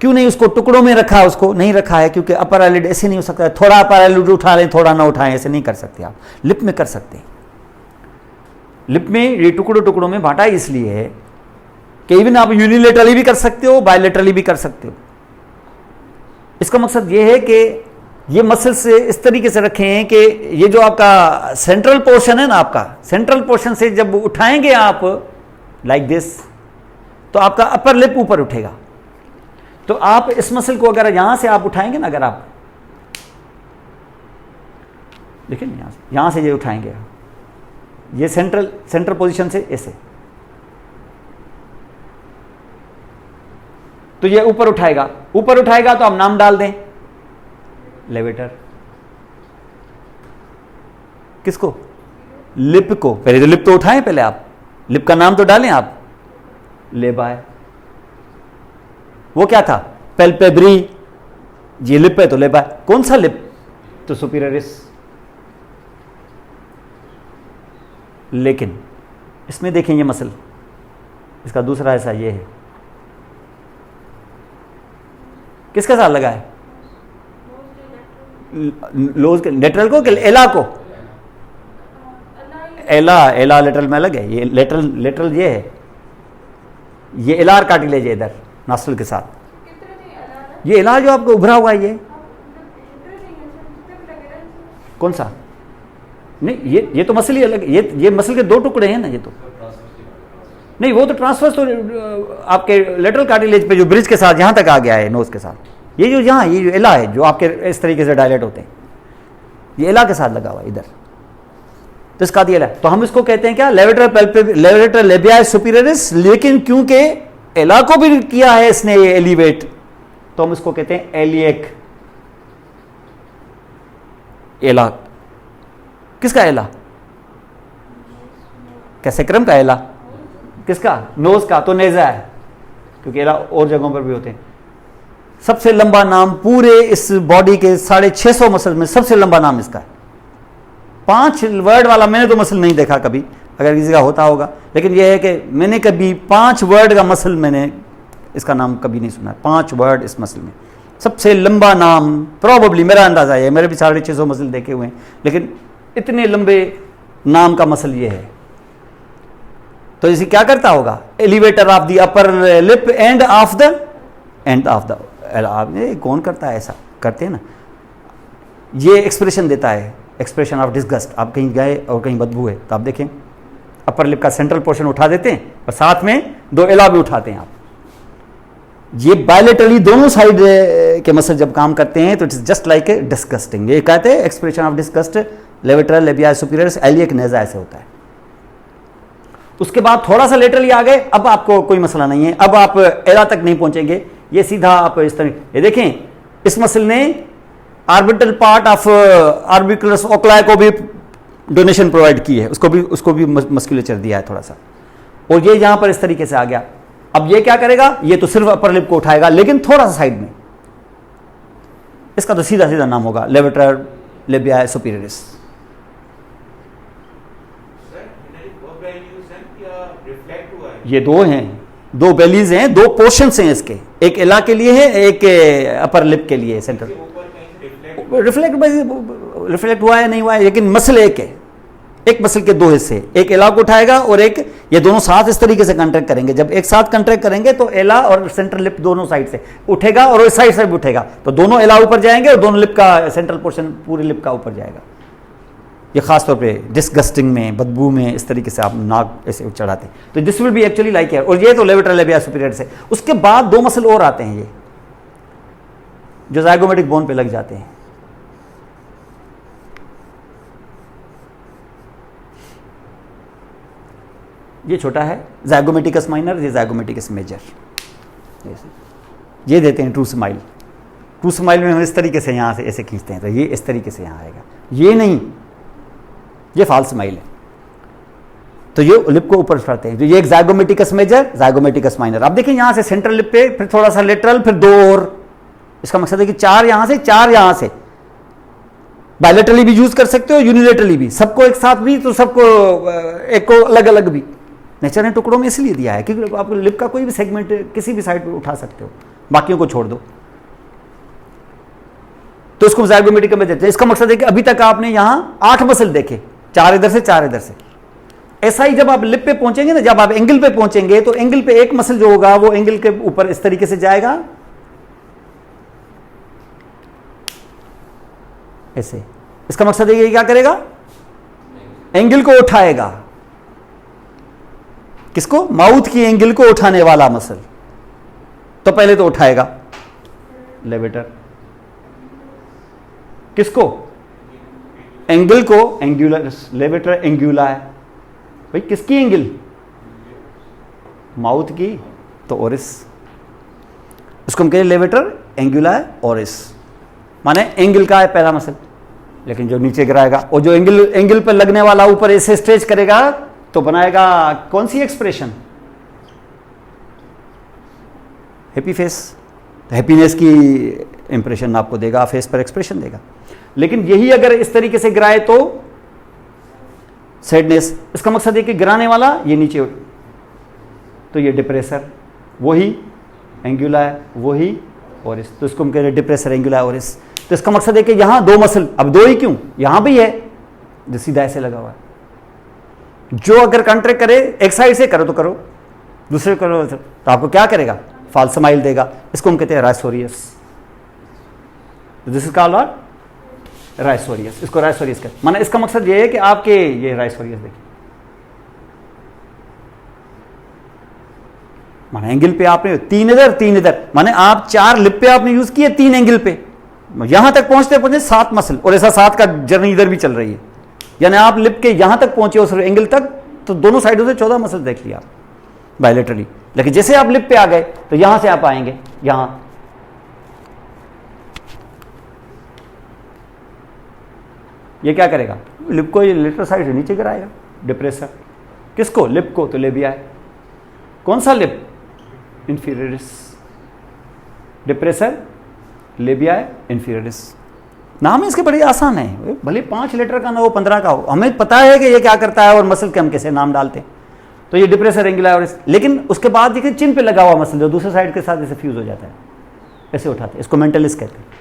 क्यों नहीं उसको टुकड़ों में रखा, उसको नहीं रखा है क्योंकि अपर आईलिड ऐसे नहीं हो सकता, थोड़ा अपर आईलिड उठा लें थोड़ा ना उठाएं, ऐसे नहीं कर सकते आप। लिप में कर सकते हैं। लिप में ये टुकड़ों टुकड़ों में बांटा इसलिए है कि इवन आप यूनिलेटरली भी कर सकते हो, बायलेटरली भी कर सकते हो। इसका मकसद ये है कि ये मसल से इस तरीके से रखें कि ये जो आपका सेंट्रल पोर्शन है ना, आपका सेंट्रल पोर्शन से जब उठाएंगे आप लाइक दिस, तो आपका अपर लिप ऊपर उठेगा। तो आप इस मसल को अगर यहां से आप उठाएंगे ना, अगर आप देखिए यहां से ये उठाएंगे, ये सेंट्रल पोजीशन से ऐसे, तो ये ऊपर उठाएगा। ऊपर उठाएगा तो आप नाम डाल दें लेवेटर। किसको? लिप को। पहले तो लिप तो उठाएं, पहले आप लिप का नाम तो डालें आप। लेबाय, वो क्या था? पेल्पेब्री। ये लिप है तो लेबाय। कौन सा लिप? तो सुपीरियरिस। लेकिन इसमें देखें ये मसल, इसका दूसरा हिस्सा ये है, किसके साथ लगा है? लोज के, लेटरल को कि एला को? एला लेटरल में अलग है। ये लेटरल ये है, ये एलार कार्टिलेज है इधर नॉस्ट्रल के साथ। ये एला जो आपको उभरा हुआ है, ये कौन सा? नहीं, ये तो मसल ही अलग। ये मसल के दो टुकड़े हैं ना, ये तो नहीं, वो तो ट्रांसफर्स तो आपके लेटरल कार्टिलेज पे जो ब्रिज के साथ यहां तक आ गया है नोज के साथ। ये जो यहाँ ये जो एला है जो आपके इस तरीके से डायलेट होते हैं, ये एला के साथ लगा हुआ इधर, तो इसका दिया है। तो हम इसको कहते हैं क्या? Levator labii superioris. लेकिन क्योंकि एला को भी किया है इसने ये एलिवेट, तो हम इसको कहते हैं एलिएक। एला किसका? एला क्या? सेक्रम का एला। किसका? नोज का। तो नेजा है, क्योंकि एला और जगहों पर भी होते हैं। सबसे लंबा नाम पूरे इस बॉडी के 650 मसल में सबसे लंबा नाम इसका है। 5 वर्ड वाला मैंने तो मसल नहीं देखा कभी, अगर किसी का होता होगा, लेकिन यह है कि मैंने कभी 5 वर्ड का मसल मैंने इसका नाम कभी नहीं सुना। 5 वर्ड इस मसल में सबसे लंबा नाम, प्रोबेबली मेरा अंदाजा है, मेरे भी 650 मसल देखे हुए हैं, लेकिन इतने लंबे नाम का मसल ये है। तो इसे क्या करता होगा? Elevator of the upper lip end of the कौन करता है ऐसा? करते हैं ना। ये एक्सप्रेशन देता है, एक्सप्रेशन ऑफ डिस्गस्ट। आप कहीं गए और कहीं बदबू है तो आप देखें अपर लिप का सेंट्रल पोर्शन उठा देते हैं और साथ में 2 एला भी उठाते हैं आप। ये बायलेटरली दोनों साइड के मसल जब काम करते हैं तो it's just like a disgusting. ये कहते हैं expression of disgust, levator labii superioris, alaeque nasi ऐसे होता है। उसके बाद थोड़ा सा लेटरली आ गए, अब आपको कोई मसला नहीं है, अब आप एला तक नहीं पहुंचेंगे, ये सीधा आप इस तरह। ये देखें इस मसल ने ऑर्बिटल पार्ट ऑफ ऑर्बिकुलस ओक्लाई को भी डोनेशन प्रोवाइड की है, उसको भी मस्कुलेचर दिया है थोड़ा सा, और ये यहां पर इस तरीके से आ गया। अब ये क्या करेगा? ये तो सिर्फ अपर लिप को उठाएगा, लेकिन थोड़ा सा साइड में। इसका तो सीधा सीधा नाम होगा लेवेटर लेबियाई सुपीरियरिस। ये 2 हैं, 2 बेलीज हैं, 2 पोर्शंस हैं इसके, एक एला के लिए है, एक अपर लिप के लिए सेंट्रल। रिफ्लेक्ट हुआ है नहीं हुआ है, लेकिन मसल एक है, एक मसल के दो हिस्से, एक एला को उठाएगा और एक, ये दोनों साथ इस तरीके से कंट्रैक्ट करेंगे। जब एक साथ कंट्रैक्ट करेंगे तो एला और सेंट्रल लिप दोनों साइड से उठेगा और इस साइड से भी उठेगा, तो दोनों एला ऊपर जाएंगे और दोनों लिप का सेंट्रल पोर्शन पूरे लिप का ऊपर जाएगा। ये खास तौर पे डिस्गस्टिंग में, बदबू में इस तरीके से आप नाक ऐसे चढ़ाते हैं, तो this will be actually like air. और ये तो लेवेटर लेबिया सुपीरियर से। उसके बाद दो मसल और आते हैं, ये जो ज़ाइगोमेटिक बोन पे लग जाते हैं। ये छोटा है ज़ाइगोमेटिकस माइनर, ये ज़ाइगोमेटिकस मेजर। ये देते हैं ट्रू स्माइल। ट्रू स्माइल में हम इस तरीके से यहाँ से ऐसे खींचते हैं, तो ये इस तरीके से यहाँ आएगा, ये नहीं, ये फॉल्स स्माइल है। तो ये लिप को ऊपर उठाते हैं, तो ये एक ज़ाइगोमेटिकस मेजर, ज़ाइगोमेटिकस माइनर। अब देखिए यहाँ से सेंट्रल लिप पे, फिर थोड़ा सा लेटरल, फिर दो और। इसका मकसद है कि चार यहाँ से, चार यहाँ से। बायलेटरली भी यूज कर सकते हो, यूनिलेटरली भी, सबको एक साथ भी, तो सबको एक को अलग अलग भी। नेचर ने टुकड़ों में इसलिए दिया है क्योंकि आप लिप का कोई भी सेगमेंट किसी भी साइड पे उठा सकते हो, बाकियों को छोड़ दो। तो इसको ज़ाइगोमेटिक में देते हैं। इसका मकसद है कि अभी तक आपने यहां 8 मसल देखे, 4 इधर से 4 इधर से। ऐसा ही जब आप लिप पे पहुंचेंगे ना, जब आप एंगल पे पहुंचेंगे, तो एंगल पे एक मसल जो होगा वो एंगल के ऊपर इस तरीके से जाएगा, ऐसे। इसका मकसद है कि क्या करेगा, एंगल को उठाएगा। किसको? माउथ की एंगल को उठाने वाला मसल। तो पहले तो उठाएगा लेवेटर, किसको? एंगल को, एंगुलर, लेवेटर एंगुला है भाई, किसकी एंगल? माउथ की, तो ओरिस। इसको हम कहें लेवेटर एंगुला ओरिस, माने एंगल का है पहला मसल, लेकिन जो नीचे गिराएगा और जो एंगल पर लगने वाला ऊपर ऐसे स्ट्रेच करेगा तो बनाएगा कौन सी एक्सप्रेशन? Happy face. हैप्पीनेस की इंप्रेशन आपको देगा, फेस पर एक्सप्रेशन देगा। लेकिन यही अगर इस तरीके से गिराए तो सैडनेस। इसका मकसद है कि गिराने वाला ये नीचे, तो ये डिप्रेसर, वही एंगुला है, वही ओरिस। तो इसको हम कह रहे हैं डिप्रेसर एंगुला ओरिस। तो इसका मकसद है कि यहां दो मसल, अब दो ही क्यों, यहां भी है जो सीधा ऐसे लगा हुआ है, जो अगर कंट्रैक्ट करे, एक साइड से करो तो करो, दूसरे करो तो आपको क्या करेगा? फॉल्स स्माइल देगा। इसको हम कहते हैं risorius. This is called risorius. इसको राइसोरियस कहते हैं। माने इसका मकसद ये है कि आपके ये राइसोरियस देखिए, माने एंगल पे आपने 3 इधर, माने आप 4 लिप पे आपने यूज किए, 3 एंगल पे, यहां तक पहुंचते पहुंचते 7 मसल, और ऐसा 7 का जर्नी इधर भी चल रही है। यानी आप लिप के यहां तक पहुंचे उस एंगल तक, तो दोनों साइडों से 14 मसल देख लिया बायलेटरली। लेकिन जैसे आप लिप पे आ गए तो यहां से आप आएंगे यहां, ये क्या करेगा? लिप को ये लेटर साइड से नीचे गिराएगा, डिप्रेसर। किसको? लिप को, तो लेबिया है। कौन सा लिप? इंफीरियरिस। डिप्रेसर लेबिया इंफीरियरिस। नाम इसके बड़े आसान है, भले 5 लेटर का ना हो, 15 का हो, हमें पता है कि ये क्या करता है और मसल के हम कैसे नाम डालते हैं। तो ये डिप्रेसर एंगुला ओरिस। लेकिन उसके बाद देखिए चिन पे लगा हुआ मसल जो दूसरे साइड के साथ ऐसे फ्यूज हो जाता है, ऐसे उठाते हैं, इसको मेंटलिस कहते हैं।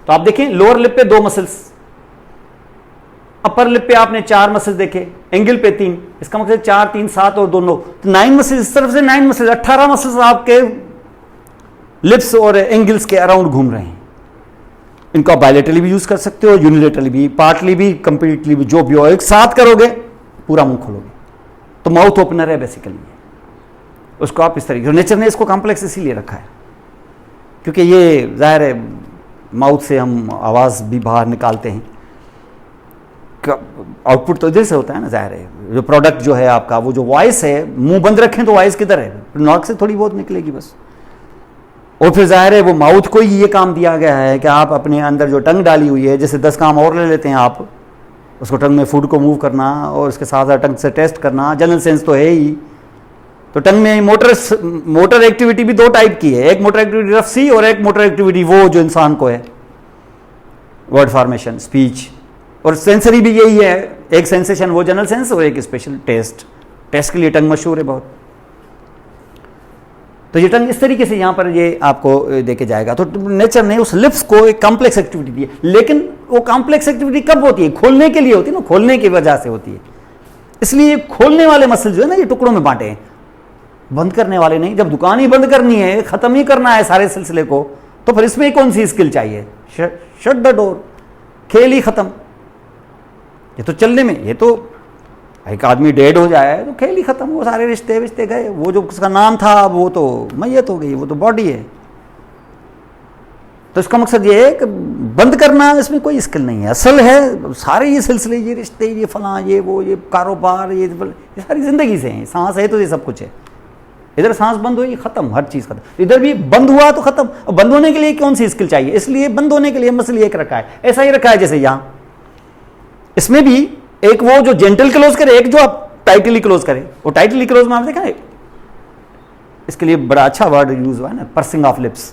तो आप देखें लोअर लिप पे 2 मसल्स, अपर लिप पे आपने 4 मसल्स देखे, एंगल पे 3। इसका मतलब 4, 3, 7 और 2, 9, तो 9 मसल्स, इस तरफ से 9 मसल्स, 18 मसल्स आपके लिप्स और एंगल्स के अराउंड घूम रहे हैं। इनको आप बायलेटरली भी यूज कर सकते हो, यूनिलेटरली भी, पार्टली भी, कंप्लीटली भी, जो भी हो, एक साथ करोगे पूरा मुंह खोलोगे, तो माउथ ओपनर है बेसिकली। उसको आप इस तरीके, नेचर ने इसको कॉम्प्लेक्स इसीलिए रखा है क्योंकि ये जाहिर है माउथ से हम आवाज़ भी बाहर निकालते हैं, आउटपुट तो इधर से होता है ना, जाहिर है जो प्रोडक्ट जो है आपका, वो जो वॉइस है, मुंह बंद रखें तो वॉइस किधर है? नाक से थोड़ी बहुत निकलेगी बस। और फिर जाहिर है वो माउथ को ही ये काम दिया गया है कि आप अपने अंदर जो टंग डाली हुई है, जैसे 10 काम और ले लेते हैं आप, उसको टंग में फूड को मूव करना और उसके साथ साथ टंग से टेस्ट करना, जनरल सेंस तो है ही। तो टंग में मोटर एक्टिविटी भी 2 टाइप की है, एक मोटर एक्टिविटी रफ सी और एक मोटर एक्टिविटी वो जो इंसान को है, वर्ड फॉर्मेशन, स्पीच। और सेंसरी भी यही है, एक सेंसेशन वो जनरल सेंस और एक स्पेशल टेस्ट। टेस्ट के लिए टंग मशहूर है बहुत। तो ये टंग इस तरीके से यहाँ पर ये आपको देके जाएगा। तो नेचर ने उस लिप्स को एक कॉम्प्लेक्स एक्टिविटी दी है, लेकिन वो कॉम्प्लेक्स एक्टिविटी कब होती है? खोलने के लिए होती है ना, खोलने की वजह से होती है। इसलिए खोलने वाले मसल जो है ना ये टुकड़ों में बांटे हैं, बंद करने वाले नहीं। जब दुकान ही बंद करनी है, खत्म ही करना है सारे सिलसिले को, तो फिर इसमें कौन सी स्किल चाहिए? शट द डोर, खेल ही खत्म। ये तो चलने में, ये तो एक आदमी डेड हो जाए तो खेल ही खत्म, वो सारे रिश्ते विश्ते गए, वो जो उसका नाम था वो तो मैयत हो गई, वो तो बॉडी है। तो इसका मकसद ये है कि बंद करना, इसमें कोई स्किल नहीं है। असल है सारे ये सिलसिले, ये रिश्ते, ये फलां, ये वो, ये कारोबार, ये सारी जिंदगी से हैं। सांस है तो ये सब कुछ है। इधर सांस बंद हुई खत्म, हर चीज खत्म। इधर भी बंद हुआ तो खत्म। और बंद होने के लिए कौन सी स्किल चाहिए? इसलिए बंद होने के लिए मसल एक रखा है, ऐसा ही रखा है जैसे यहां इसमें भी एक वो जो जेंटल क्लोज करे, एक जो आप टाइटली क्लोज करे। वो टाइटली क्लोज में आप देखा है, इसके लिए बड़ा अच्छा वर्ड यूज हुआ है ना, पर्सिंग ऑफ लिप्स।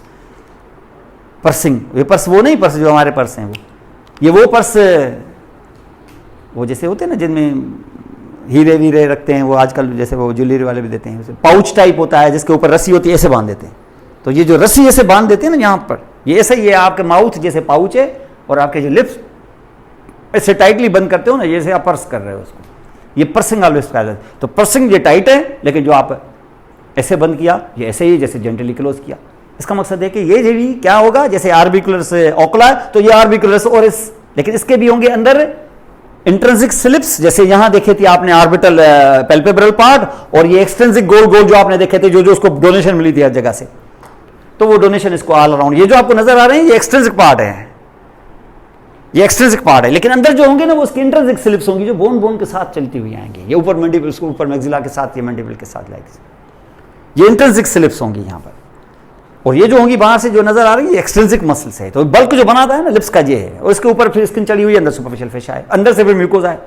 पर्सिंग, ये पर्स वो नहीं पर्स जो हमारे पर्स हैं, ये वो पर्स वो जैसे होते हैं ना जिनमें हीरे वीरे रखते हैं, वो आजकल जैसे वो ज्वेलरी वाले भी देते हैं, पाउच टाइप होता है जिसके ऊपर रस्सी होती है, ऐसे बांध देते हैं। तो ये जो रस्सी ऐसे बांध देते हैं ना यहाँ पर, ये ऐसा ही है। आपके माउथ जैसे पाउच है और आपके जो लिप्स ऐसे टाइटली बंद करते हो ना, जैसे आप पर्स कर रहे हो उसको, ये पर्सिंग ऑफ लिप्स कहलाता है। तो पर्सिंग ये टाइट है, लेकिन जो आप ऐसे बंद किया, ये ऐसे ही जैसे जेंटली क्लोज किया। इसका मकसद है कि ये जो भी क्या होगा, जैसे आर्बिकुलर ओकुला है तो ये आर्बिकुलर ओरिस, लेकिन इसके भी होंगे अंदर इंट्रिंसिक स्लिप्स। जैसे यहां देखे थे आपने ऑर्बिटल पैल्पेब्रल पार्ट, और ये एक्सट्रिंसिक गोल गोल जो आपने देखे थे, जो जो उसको डोनेशन मिली थी हर जगह से, तो वो डोनेशन इसको ऑल अराउंड, ये जो आपको नजर आ रहे हैं ये एक्सट्रिंसिक पार्ट है, ये एक्सट्रिंसिक पार्ट है। लेकिन अंदर जो होंगे ना वो उसकी इंट्रिंसिक स्लिप्स होंगी, जो बोन बोन के साथ चलती हुई आएंगी। ये ऊपर मैंडिबल, उसको ऊपर मैक्सिला के साथ, ये मैंडिबल के साथ लाइक, ये इंट्रिंसिक स्लिप्स होंगी यहाँ पर। और ये जो होंगी बाहर से जो नजर आ रही है एक्सट्रिंसिक मसल्स है। तो बल्क जो बनाता है ना लिप्स का ये है, और इसके ऊपर फिर स्किन चढ़ी हुई है, अंदर सुपरफिशियल फेशिया है, अंदर से फिर म्यूकोजा है।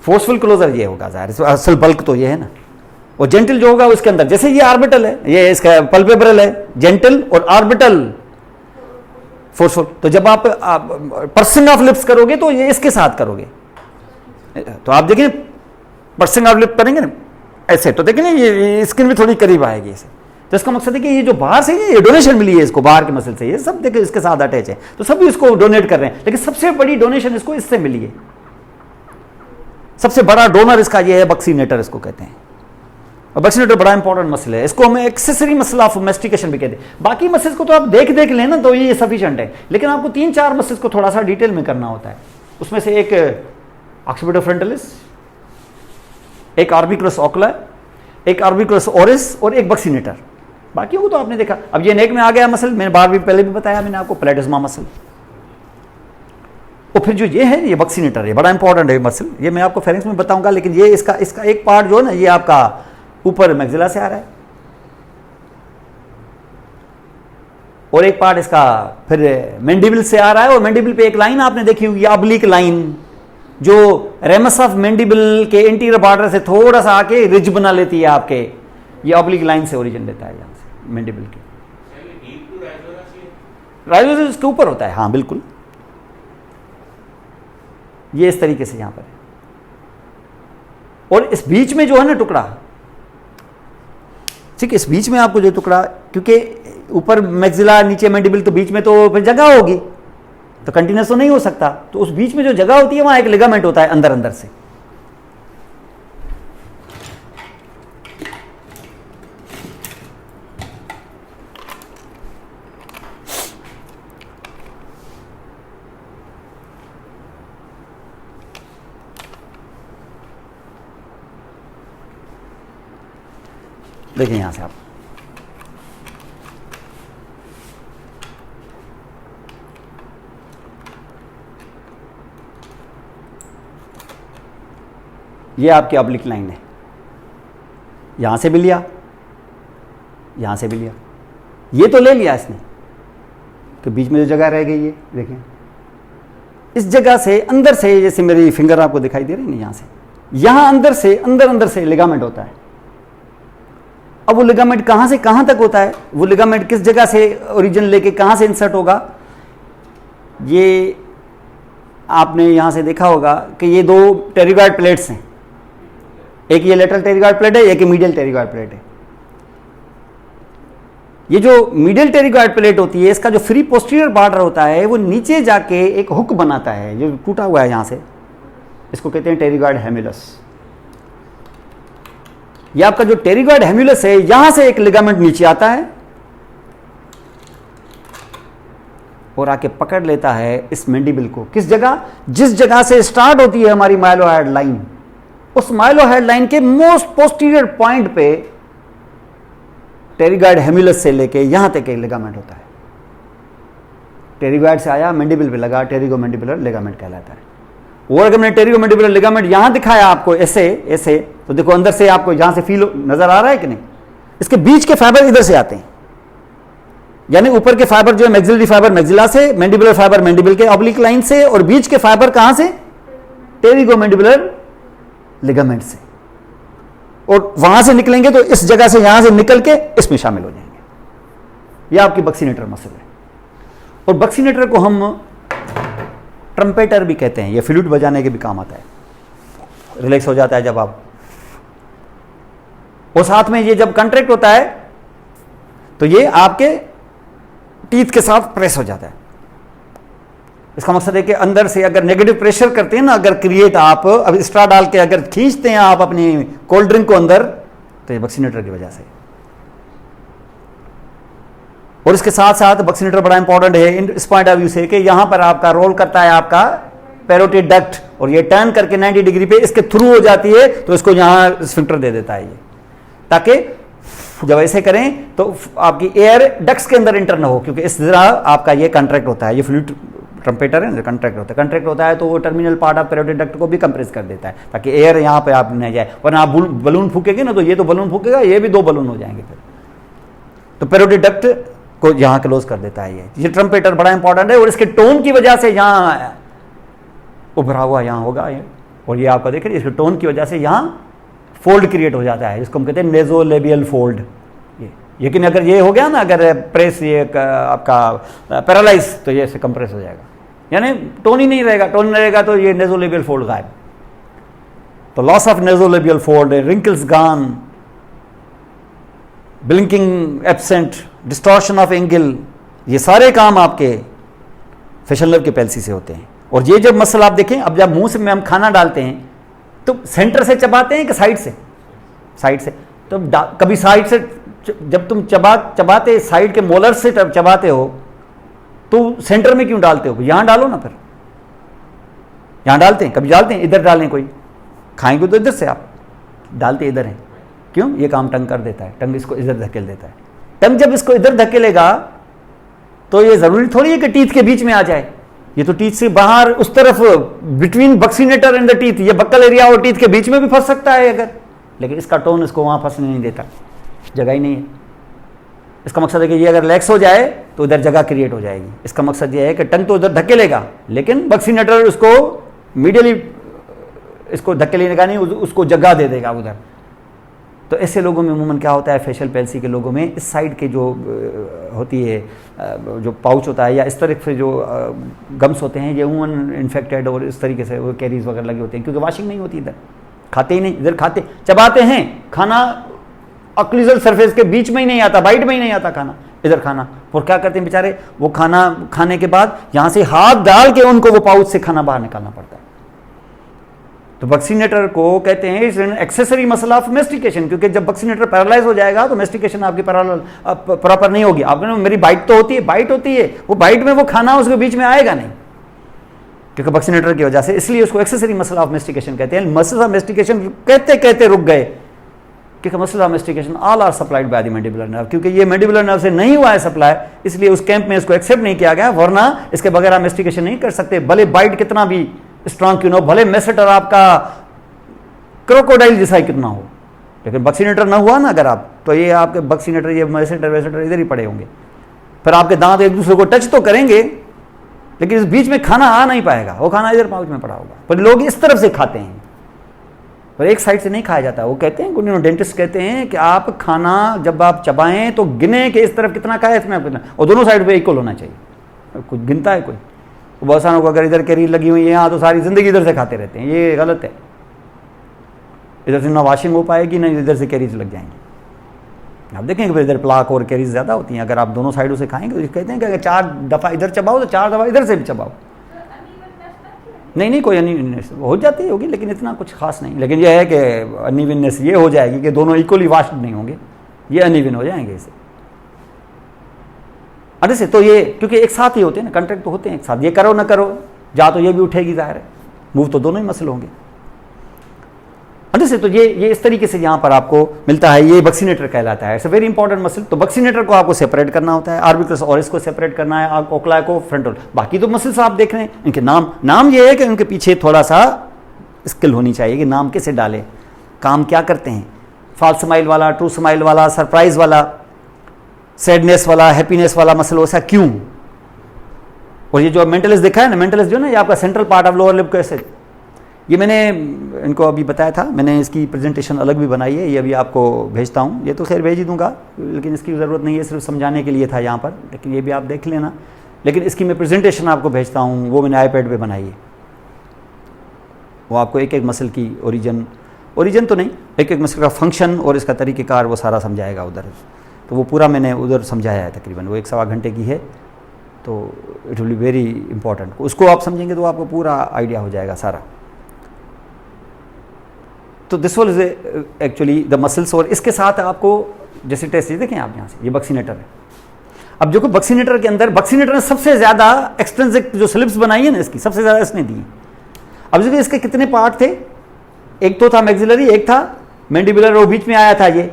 फोर्सफुल क्लोजर ये होगा जाहिर, असल बल्क तो ये है ना। और जेंटल जो होगा उसके अंदर, जैसे ये ऑर्बिटल है, ये इसका पल्पेब्रल है, जेंटल और ऑर्बिटल फोर्सफुल। तो जब आप पर्सिंग ऑफ लिप्स करोगे तो ये इसके साथ करोगे, तो आप देखें पर्सिंग ऑफ लिप करेंगे ना ऐसे, तो देखें ये स्किन भी थोड़ी करीब आएगी ऐसे। तो इसका मकसद है कि ये जो बाहर से ये डोनेशन मिली है इसको, बाहर के मसल से, ये सब देखे इसके साथ अटैच है, तो सभी इसको डोनेट कर रहे हैं। लेकिन सबसे बड़ी डोनेशन इसको इससे मिली है। सबसे बड़ा डोनर इसका ये है बक्सीनेटर, इसको कहते हैं। और बक्सीनेटर बड़ा इंपॉर्टेंट मसल है, इसको हमें एक्सेसरी मसल ऑफ मेस्टिकेशन भी कहते हैं। बाकी मसल्स को तो आप देख देख लेना तो ये सफिशिएंट है, लेकिन आपको 3-4 मसल्स को थोड़ा सा डिटेल में करना होता है। उसमें से एक ऑक्सीपिटल फ्रंटलिस, एक ऑर्बिकुलस ओकुला, एक ऑर्बिकुलस ओरिस और एक बक्सीनेटर। बाकियों को तो आपने देखा। अब ये नेक में आ गया मसल, मैंने बार भी पहले भी बताया मैंने आपको, प्लेटिस्मा मसल। और फिर जो ये है ये बक्सीनेटर है, बड़ा इंपॉर्टेंट है मसल, ये मैं आपको फेरिंग्स में बताऊंगा। लेकिन ये इसका एक पार्ट जो है ना, ये आपका ऊपर मैक्सिला से आ रहा है, और एक पार्ट इसका फिर मैंडिबल से आ रहा है। और मैंडिबल पे एक लाइन आपने देखी होगी, ऑब्लिक लाइन, जो रेमस ऑफ मैंडिबल के इंटीरियर बॉर्डर से थोड़ा सा आके रिज बना लेती है आपके, ये ऑब्लिक लाइन से ओरिजिन लेता है यहाँ से मैंडिबल के। राइजोरस इसके ऊपर होता है, हाँ बिल्कुल, ये इस तरीके से यहां पर है। और इस बीच में जो है ना टुकड़ा, ठीक है, इस बीच में आपको जो टुकड़ा, क्योंकि ऊपर मैक्सिला नीचे मैंडिबल, तो बीच में तो फिर जगह होगी, तो कंटिन्यूस तो नहीं हो सकता। तो उस बीच में जो जगह होती है वहां एक लिगामेंट होता है अंदर अंदर से। देखिए यहां से आप, ये आपकी ऑब्लिक लाइन है, यहां से भी लिया, यहां से भी लिया, ये तो ले लिया इसने, तो बीच में जो जगह रह गई है देखिए, इस जगह से अंदर से, जैसे मेरी फिंगर आपको दिखाई दे रही है ना, यहां से, यहां अंदर से अंदर से लिगामेंट होता है। अब वो लिगामेंट कहां से कहां तक होता है, वो लिगामेंट किस जगह से ओरिजिन लेके कहां से इंसर्ट होगा, ये आपने यहां से देखा होगा कि ये दो टेरिगॉइड प्लेट्स हैं, एक ये लेटरल टेरिगॉइड प्लेट है, एक मीडियल टेरिगॉइड प्लेट है। ये जो मीडियल टेरिगॉइड प्लेट होती है, इसका जो फ्री पोस्टीरियर बॉर्डर होता है वो नीचे जाके एक हुक बनाता है जो टूटा हुआ है यहां से, इसको कहते हैं टेरिगॉइड हेम्युलस। ये आपका जो टेरिगॉइड हेम्युलस है, यहां से एक लिगामेंट नीचे आता है और आके पकड़ लेता है इस मैंडिबल को। किस जगह? जिस जगह से स्टार्ट होती है हमारी माइलोहाइड लाइन, उस माइलोहाइड लाइन के मोस्ट पोस्टीरियर पॉइंट पे टेरिगॉइड हेम्युलस से लेके यहां तक एक लिगामेंट होता है। टेरिगॉइड से आया, मैंडिबल पे लगा, टेरिगोमैंडिबुलर लिगामेंट कहलाता है। और अगर मैंने टेरिगोमैंडिबुलर लिगामेंट यहां दिखाया आपको ऐसे ऐसे, तो देखो अंदर से आपको यहां से फील नजर आ रहा है कि नहीं? इसके बीच के फाइबर इधर से आते हैं, यानी ऊपर के फाइबर जो है मैक्सिलरी फाइबर मैक्सिला से, मैंडिबुलर फाइबर मैंडिबल के ऑब्लिक लाइन से, और बीच के फाइबर कहां से? टेरिगोमैंडिबुलर लिगामेंट से। और वहां से निकलेंगे तो इस जगह से यहां से निकल के इसमें शामिल हो जाएंगे। यह आपकी बक्सीनेटर मसल है। और बक्सीनेटर को हम ट्रम्पेटर भी कहते हैं, यह फ्लूट बजाने के भी काम आता है। रिलैक्स हो जाता है जब आप, और साथ में ये जब कंट्रैक्ट होता है तो ये आपके टीथ के साथ प्रेस हो जाता है। इसका मकसद है कि अंदर से अगर नेगेटिव प्रेशर करते हैं ना, अगर क्रिएट आप अब स्ट्रा डाल के अगर खींचते हैं आप अपनी कोल्ड ड्रिंक को अंदर, तो ये बक्सीनेटर की वजह से। और इसके साथ साथ बक्सीनेटर बड़ा इंपॉर्टेंट है इस पॉइंट ऑफ व्यू से कि यहां पर आपका रोल करता है आपका पैरोटिड डक्ट, और ये टर्न करके 90 डिग्री पे इसके थ्रू हो जाती है, तो इसको यहां स्फिंक्टर दे देता है ये, ताकि जब ऐसे करें तो आपकी एयर डक्ट्स के अंदर इंटर ना हो, क्योंकि इस तरह आपका ये कंट्रैक्ट होता है। ये फ्लूइड ट्रम्पेटर है, कंट्रैक्ट होता है तो वो terminal part of parotid duct को भी कंप्रेस कर देता है, ताकि एयर यहां पे आप नहीं जाए। वरना आप बलून फूकेंगे ना, तो ये तो बलून फूकेगा, ये भी 2 बलून हो जाएंगे फिर। तो पैरोटिड डक्ट को यहां क्लोज कर देता है ये ट्रम्पेटर बड़ा इंपॉर्टेंट है। और इसके टोन की वजह से यहां उभरा हुआ यहां होगा ये, और ये आपका देख रहे इसके टोन की वजह से यहां फोल्ड क्रिएट हो जाता है, जिसको हम कहते हैं नेजोलेबियल फोल्ड। लेकिन अगर ये हो गया ना, अगर प्रेस ये आपका पैरालाइज, तो ये कंप्रेस हो जाएगा, यानी टोन ही नहीं रहेगा। टोन नहीं रहेगा तो ये नेजोलेबियल फोल्ड गायब। तो loss of nasolabial fold, wrinkles gone, blinking absent, distortion of angle, ये सारे काम आपके फेशियल नर्व के पैल्सी से होते हैं। और ये जब मसल आप देखें, अब जब मुंह से में हम खाना डालते हैं तो सेंटर से चबाते हैं कि साइड से? साइड से। तो कभी साइड से, जब तुम चबाते साइड के मोलर से चबाते हो तो सेंटर में क्यों डालते हो? यहां डालो ना, फिर यहां डालते हैं, कभी डालते हैं इधर डालें, कोई खाएंगे तो इधर से आप डालते इधर हैं, क्यों? ये काम टंग कर देता है, टंग इसको इधर धकेल देता है। टंग जब इसको इधर धकेलेगा तो ये जरूरी थोड़ी है कि टीथ के बीच में आ जाए, ये तो टीथ से बाहर उस तरफ between buccinator and the teeth, ये बक्कल एरिया और टीथ के बीच में भी फंस सकता है अगर, लेकिन इसका टोन इसको वहां फंसने नहीं देता, जगह ही नहीं है। इसका मकसद है कि ये अगर रिलैक्स हो जाए तो इधर जगह क्रिएट हो जाएगी। इसका मकसद ये है कि टंग तो इधर धकेलेगा, लेकिन बक्सीनेटर उसको मीडियली इसको धकेलने का नहीं, उसको जगह दे देगा उधर। तो ऐसे लोगों में अमूमन क्या होता है, फेशियल पैल्सी के लोगों में इस साइड के जो होती है जो पाउच होता है या इस तरह से जो गम्स होते हैं, ये अमूमन इन्फेक्टेड और इस तरीके से वो कैरीज वगैरह लगे होते हैं, क्योंकि वॉशिंग नहीं होती, इधर खाते ही नहीं, इधर खाते चबाते हैं खाना, ऑक्लूजल सरफेस के बीच में ही नहीं आता, बाइट में ही नहीं आता खाना, इधर खाना। और क्या करते हैं बेचारे, वो खाना खाने के बाद यहां से हाथ डाल के उनको वो पाउच से खाना बाहर निकालना पड़ता है। तो बक्सीनेटर को कहते हैं is an accessory muscle of mastication, क्योंकि जब बक्सीनेटर पैरालाइज हो जाएगा तो मेस्टिकेशन आपकी प्रॉपर नहीं होगी। आपने मेरी बाइट तो होती है, बाइट होती है, वो बाइट में वो खाना उसके बीच में आएगा नहीं, क्योंकि बक्सीनेटर की वजह से, इसलिए उसको एक्सेसरी मसल ऑफ मेस्टिकेशन कहते हैं। मसल ऑफ मेस्टिकेशन कहते कहते रुक गए, क्योंकि muscle of mastication all are supplied by the mandibular nerve, क्योंकि ये मैंडिबुलर नर्व से नहीं हुआ है सप्लाई, इसलिए उस कैंप में इसको एक्सेप्ट नहीं किया गया, वरना इसके बगैर आप मेस्टिकेशन नहीं कर सकते, भले बाइट कितना भी स्ट्रॉन्ग क्यों ना हो, भले मेसेटर आपका क्रोकोडाइल जैसा ही कितना हो, लेकिन बक्सीनेटर ना हुआ ना अगर आप, तो ये आपके बक्सीनेटर ये मेसेटर वेसेटर इधर ही पड़े होंगे। फिर आपके दांत एक दूसरे को टच तो करेंगे, लेकिन इस बीच में खाना आ नहीं पाएगा, वो खाना इधर पाउच में पड़ा होगा। पर लोग इस तरफ से खाते हैं, पर एक साइड से नहीं खाया जाता। वो कहते हैं, डेंटिस्ट कहते हैं कि आप खाना जब आप चबाएं तो गिने कि इस तरफ कितना खाया, इसमें कितना, और दोनों साइड पे इक्वल होना चाहिए। कुछ गिनता है कोई? बहुत सारों को अगर इधर कैरीज लगी हुई है यहाँ, तो सारी जिंदगी इधर से खाते रहते हैं, ये गलत है। इधर से ना वॉशिंग हो पाएगी, ना इधर से कैरीज लग जाएंगी। आप देखेंगे फिर इधर प्लाक और कैरीज ज़्यादा होती हैं। अगर आप दोनों साइडों से खाएंगे तो कहते हैं कि अगर 4 दफ़ा इधर चबाओ तो 4 दफ़ा इधर से भी चबाओ। नहीं कोई अनइवननेस हो जाती होगी, लेकिन इतना कुछ खास नहीं। लेकिन यह है कि अनइवननेस ये हो जाएगी कि दोनों इक्वली वाश्ड नहीं होंगे, ये अनइवन हो जाएंगे इसे। अरे से तो ये क्योंकि एक साथ ही होते हैं ना, कॉन्ट्रैक्ट तो होते हैं एक साथ, ये करो ना करो, जा तो ये भी उठेगी, जाहिर है मूव तो दोनों ही मसल होंगे। से तो ये इस तरीके से यहाँ पर आपको मिलता है, ये बक्सीनेटर कहलाता है। It's a very important muscle. तो बक्सीनेटर को आपको सेपरेट करना होता है, आर्बिकुलस ओरिस को सेपरेट करना है, ओक्लाई को फ्रंटल। बाकी तो मसल्स आप देख रहे हैं, इनके नाम ये है कि उनके पीछे थोड़ा सा स्किल होनी चाहिए कि नाम कैसे डालें, काम क्या करते हैं। फॉल्स स्माइल वाला, ट्रू स्माइल वाला, सरप्राइज वाला, सैडनेस वाला, हैप्पीनेस वाला मसल वैसा क्यों। और ये जो मेंटलिस देखा है ना, मेंटलिस जो ना ये आपका central part of lower lip को ऐसे, ये मैंने इनको अभी बताया था, मैंने इसकी प्रेजेंटेशन अलग भी बनाई है, ये अभी आपको भेजता हूँ। ये तो खैर भेज ही दूंगा, लेकिन इसकी ज़रूरत नहीं है, सिर्फ समझाने के लिए था यहाँ पर, लेकिन ये भी आप देख लेना। लेकिन इसकी मैं प्रेजेंटेशन आपको भेजता हूँ, वो मैंने आईपैड पे बनाई है। वो आपको एक एक मसल की ओरिजिन तो नहीं, एक एक मसल का फंक्शन और इसका तरीक़ेकार वो सारा समझाएगा उधर। तो वो पूरा मैंने उधर समझाया है, तकरीबन वो 1-1.25 घंटे की है। तो it will be very important. उसको आप समझेंगे तो आपको पूरा आइडिया हो जाएगा सारा। तो this was actually the muscles. और इसके साथ आपको जैसे टेस्ट देखें आप यहाँ से, ये बक्सीनेटर है। अब जो बक्सीनेटर के अंदर, बक्सीनेटर ने सबसे ज़्यादा एक्सट्रिंसिक जो स्लिप्स बनाई है ना इसकी, सबसे ज़्यादा इसने दी। अब देखिए इसके कितने पार्ट थे, एक तो था मैक्सिलरी, एक था मैंडिबुलर, और बीच में आया था ये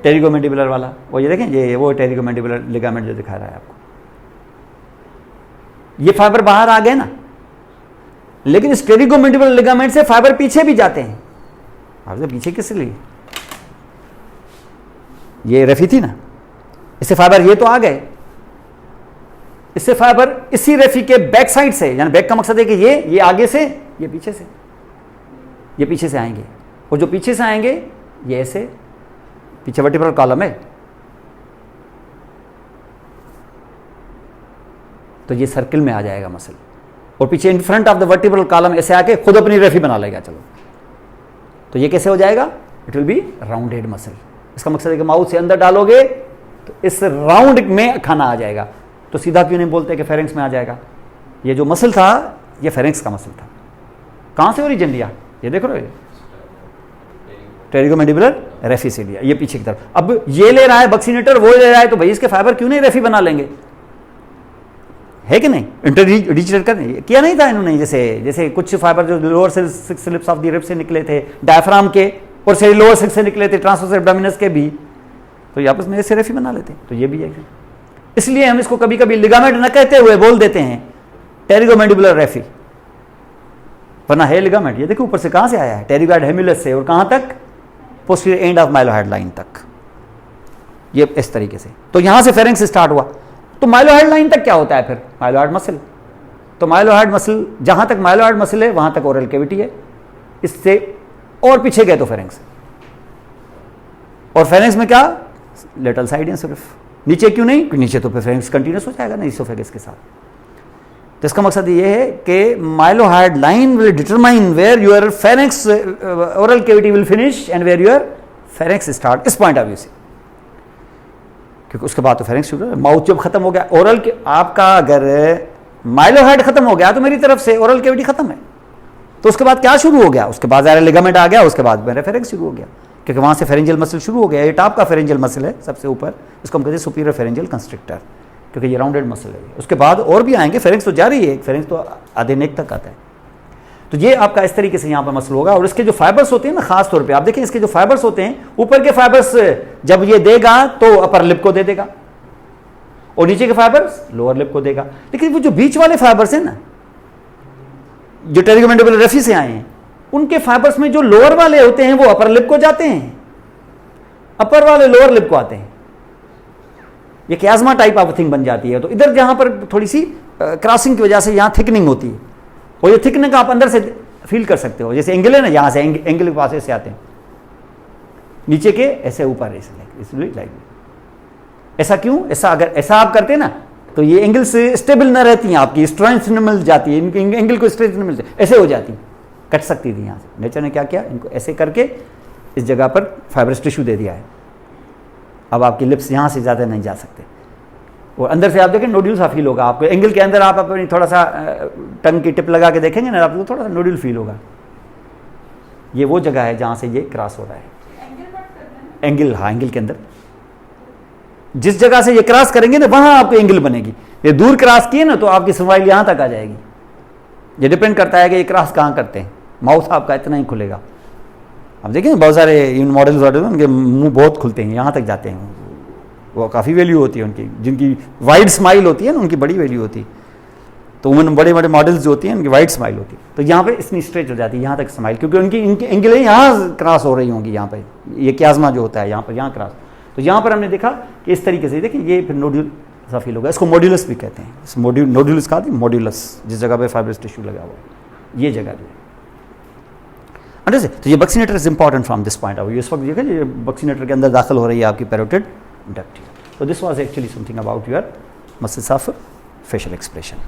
टेरिगोमैंडिबुलर वाला। वो ये देखें, ये वो टेरिगोमैंडिबुलर लिगामेंट जो दिखा रहा है आपको। ये फाइबर बाहर आ गए ना, लेकिन इस टेरिगोमैंडिबुलर लिगामेंट से फाइबर पीछे भी जाते हैं। आपसे पीछे किस लिए, ये रेफी थी ना, इससे फाइबर ये तो आ गए, इससे फाइबर इसी रेफी के बैक साइड से, यानी बैक का मकसद है कि ये आगे से, ये पीछे से, ये पीछे से आएंगे। और जो पीछे से आएंगे ये ऐसे, पीछे वर्टिब्रल कॉलम है, तो ये सर्किल में आ जाएगा मसल। और पीछे in front of the vertebral column ऐसे आके खुद अपनी रेफी बना लेगा। चलो, तो ये कैसे हो जाएगा, it will be rounded muscle. इसका मकसद है कि माउथ से अंदर डालोगे तो इस राउंड में खाना आ जाएगा। तो सीधा क्यों नहीं बोलते कि फेरेंक्स में आ जाएगा। ये जो मसल था ये फेरेंक्स का मसल था। कहां से ओरिजिन लिया, ये देख रहे हो, टेरिगोमैंडिबुलर रेफी से लिया, ये पीछे की तरफ। अब ये ले रहा है बक्सीनेटर, वो ले रहा है, तो भाई इसके फाइबर क्यों नहीं रेफी बना लेंगे, है कि नहीं। इंटरडिजिटेट कर किया नहीं था इन्होंने। जैसे कुछ फाइबर जो lower 6 slips of the rib से निकले थे, डायफ्राम के, और से लोअर 6 से निकले थे, ट्रांसवर्स एब्डोमिनस के भी, तो आपस में ऐसे रेफी बना लेते। तो ये भी है, इसलिए हम इसको कभी कभी लिगामेंट न कहते हुए बोल देते हैं टेरिगोमैंडिबुलर रेफी, वरना है लिगामेंट। ये देखो ऊपर से कहां से आया है, टेरिगॉइड हेम्युलस से, और कहां तक, posterior end of mylohyoid line तक, ये इस तरीके से। तो यहां से फेरेंक्स स्टार्ट हुआ। तो माइलोहाइड लाइन तक क्या होता है फिर, माइलोहाइड मसल। तो माइलोहाइड मसल, जहां तक माइलोहाइड मसल है वहां तक ओरल कैविटी है, इससे और पीछे गए तो फेरेंक्स। और फेरेंक्स में क्या, लेटरल साइड है सिर्फ, नीचे क्यों नहीं, नीचे तो फेरेंक्स कंटिन्यूस हो जाएगा ना इसोफेगस के साथ। तो इसका मकसद ये है कि mylohyoid line will determine where your pharynx oral cavity will finish and where your pharynx start, इस पॉइंट ऑफ व्यू से। क्योंकि उसके बाद तो फेरेंक्स शुरू है। माउथ जब खत्म हो गया, ओरल के आपका अगर माइलोहाइड खत्म हो गया तो मेरी तरफ से ओरल कैविटी खत्म है। तो उसके बाद क्या शुरू हो गया, उसके बाद ज़ाहिर लिगामेंट आ गया, उसके बाद मेरा फेरेंक्स शुरू हो गया, क्योंकि वहां से फेरेंजियल मसल शुरू हो गया। ये टॉप का फेरेंजियल मसल है सबसे ऊपर, इसको हम कहते हैं सुपीरियर फेरेंजियल कंस्ट्रिक्टर, क्योंकि ये राउंडेड मसल है। उसके बाद और भी आएंगे, फेरेंक्स तो जारी है, फेरेंक्स तो आधे नेक तक आता है। तो ये आपका इस तरीके से यहाँ पर मसल होगा। और इसके जो फाइबर्स होते हैं ना, खास तौर पे आप देखें, इसके जो फाइबर्स होते हैं, ऊपर के फाइबर्स जब ये देगा तो अपर लिप को दे देगा, और नीचे के फाइबर्स लोअर लिप को देगा। लेकिन वो जो बीच वाले फाइबर्स हैं ना, जो टेरिगोमैंडिबुलर रेफी से आए हैं, उनके फाइबर्स में जो लोअर वाले होते हैं वो अपर लिप को जाते हैं, अपर वाले लोअर लिप को आते हैं। ये क्याज़मा टाइप ऑफ थिंग बन जाती है। तो इधर जहां पर थोड़ी सी क्रॉसिंग की वजह से यहां थिकनिंग होती है, और ये थिकनिंग आप अंदर से फील कर सकते हो। जैसे एंगल है ना, यहां से एंगल के पास ऐसे आते हैं, नीचे के ऐसे ऊपर ऐसे लाइक। ऐसा क्यों, ऐसा अगर ऐसा आप करते ना तो ये एंगल से स्टेबल न रहती हैं, आपकी स्ट्रेंथ न मिल जाती है, इनकी एंगल को स्ट्रेंथ न मिलती, ऐसे हो जाती, कट सकती थी। यहाँ से नेचर ने क्या किया, इनको ऐसे करके इस जगह पर फाइब्रस टिश्यू दे दिया है। अब आपकी लिप्स यहाँ से ज़्यादा नहीं जा सकते, और अंदर से आप देखें नोड्यूल सा फील होगा आपको, एंगल के अंदर आप अपनी थोड़ा सा टंग की टिप लगा के देखेंगे ना, आपको थोड़ा सा नोड्यूल फील होगा। ये वो जगह है जहाँ से ये क्रॉस हो रहा है, एंगल, हाँ एंगल के अंदर जिस जगह से ये क्रॉस करेंगे ना वहाँ आपको एंगल बनेगी। ये दूर क्रॉस किए ना तो आपकी स्माइल यहाँ तक आ जाएगी। ये डिपेंड करता है कि ये क्रॉस कहाँ करते हैं, माउथ आपका इतना ही खुलेगा। अब देखिए बहुत सारे इन मॉडल्स उनके मुंह बहुत खुलते हैं, यहाँ तक जाते हैं, वो काफ़ी वैल्यू होती है उनकी, जिनकी वाइड स्माइल होती है ना उनकी बड़ी वैल्यू होती है। तो उन बड़े बड़े मॉडल्स जो होती हैं उनकी वाइड स्माइल होती है, तो यहाँ पे इतनी स्ट्रेच हो जाती है यहाँ तक स्माइल, क्योंकि उनकी इनकी एंगलें यहाँ क्रॉस हो रही होंगी, यहाँ पे ये क्याज़मा जो होता है यहाँ पर, यहाँ क्रॉस। तो यहाँ पर हमने देखा कि इस तरीके से देखिए ये फिर नोड्यूल सा फील होगा, इसको मॉड्यूलस भी कहते हैं। इस नोड्यूलस कहा था, मॉड्यूलस जिस जगह पे फाइब्रस टिश्यू लगा हुआ है, ये जगह जो है अंडरस्टैंड। तो ये buccinator is important from this point of view. इस वक्त देखिए ये बक्सीनेटर के अंदर दाखिल हो रही है आपकी parotid duct. So this was actually something about your muscles of facial expression.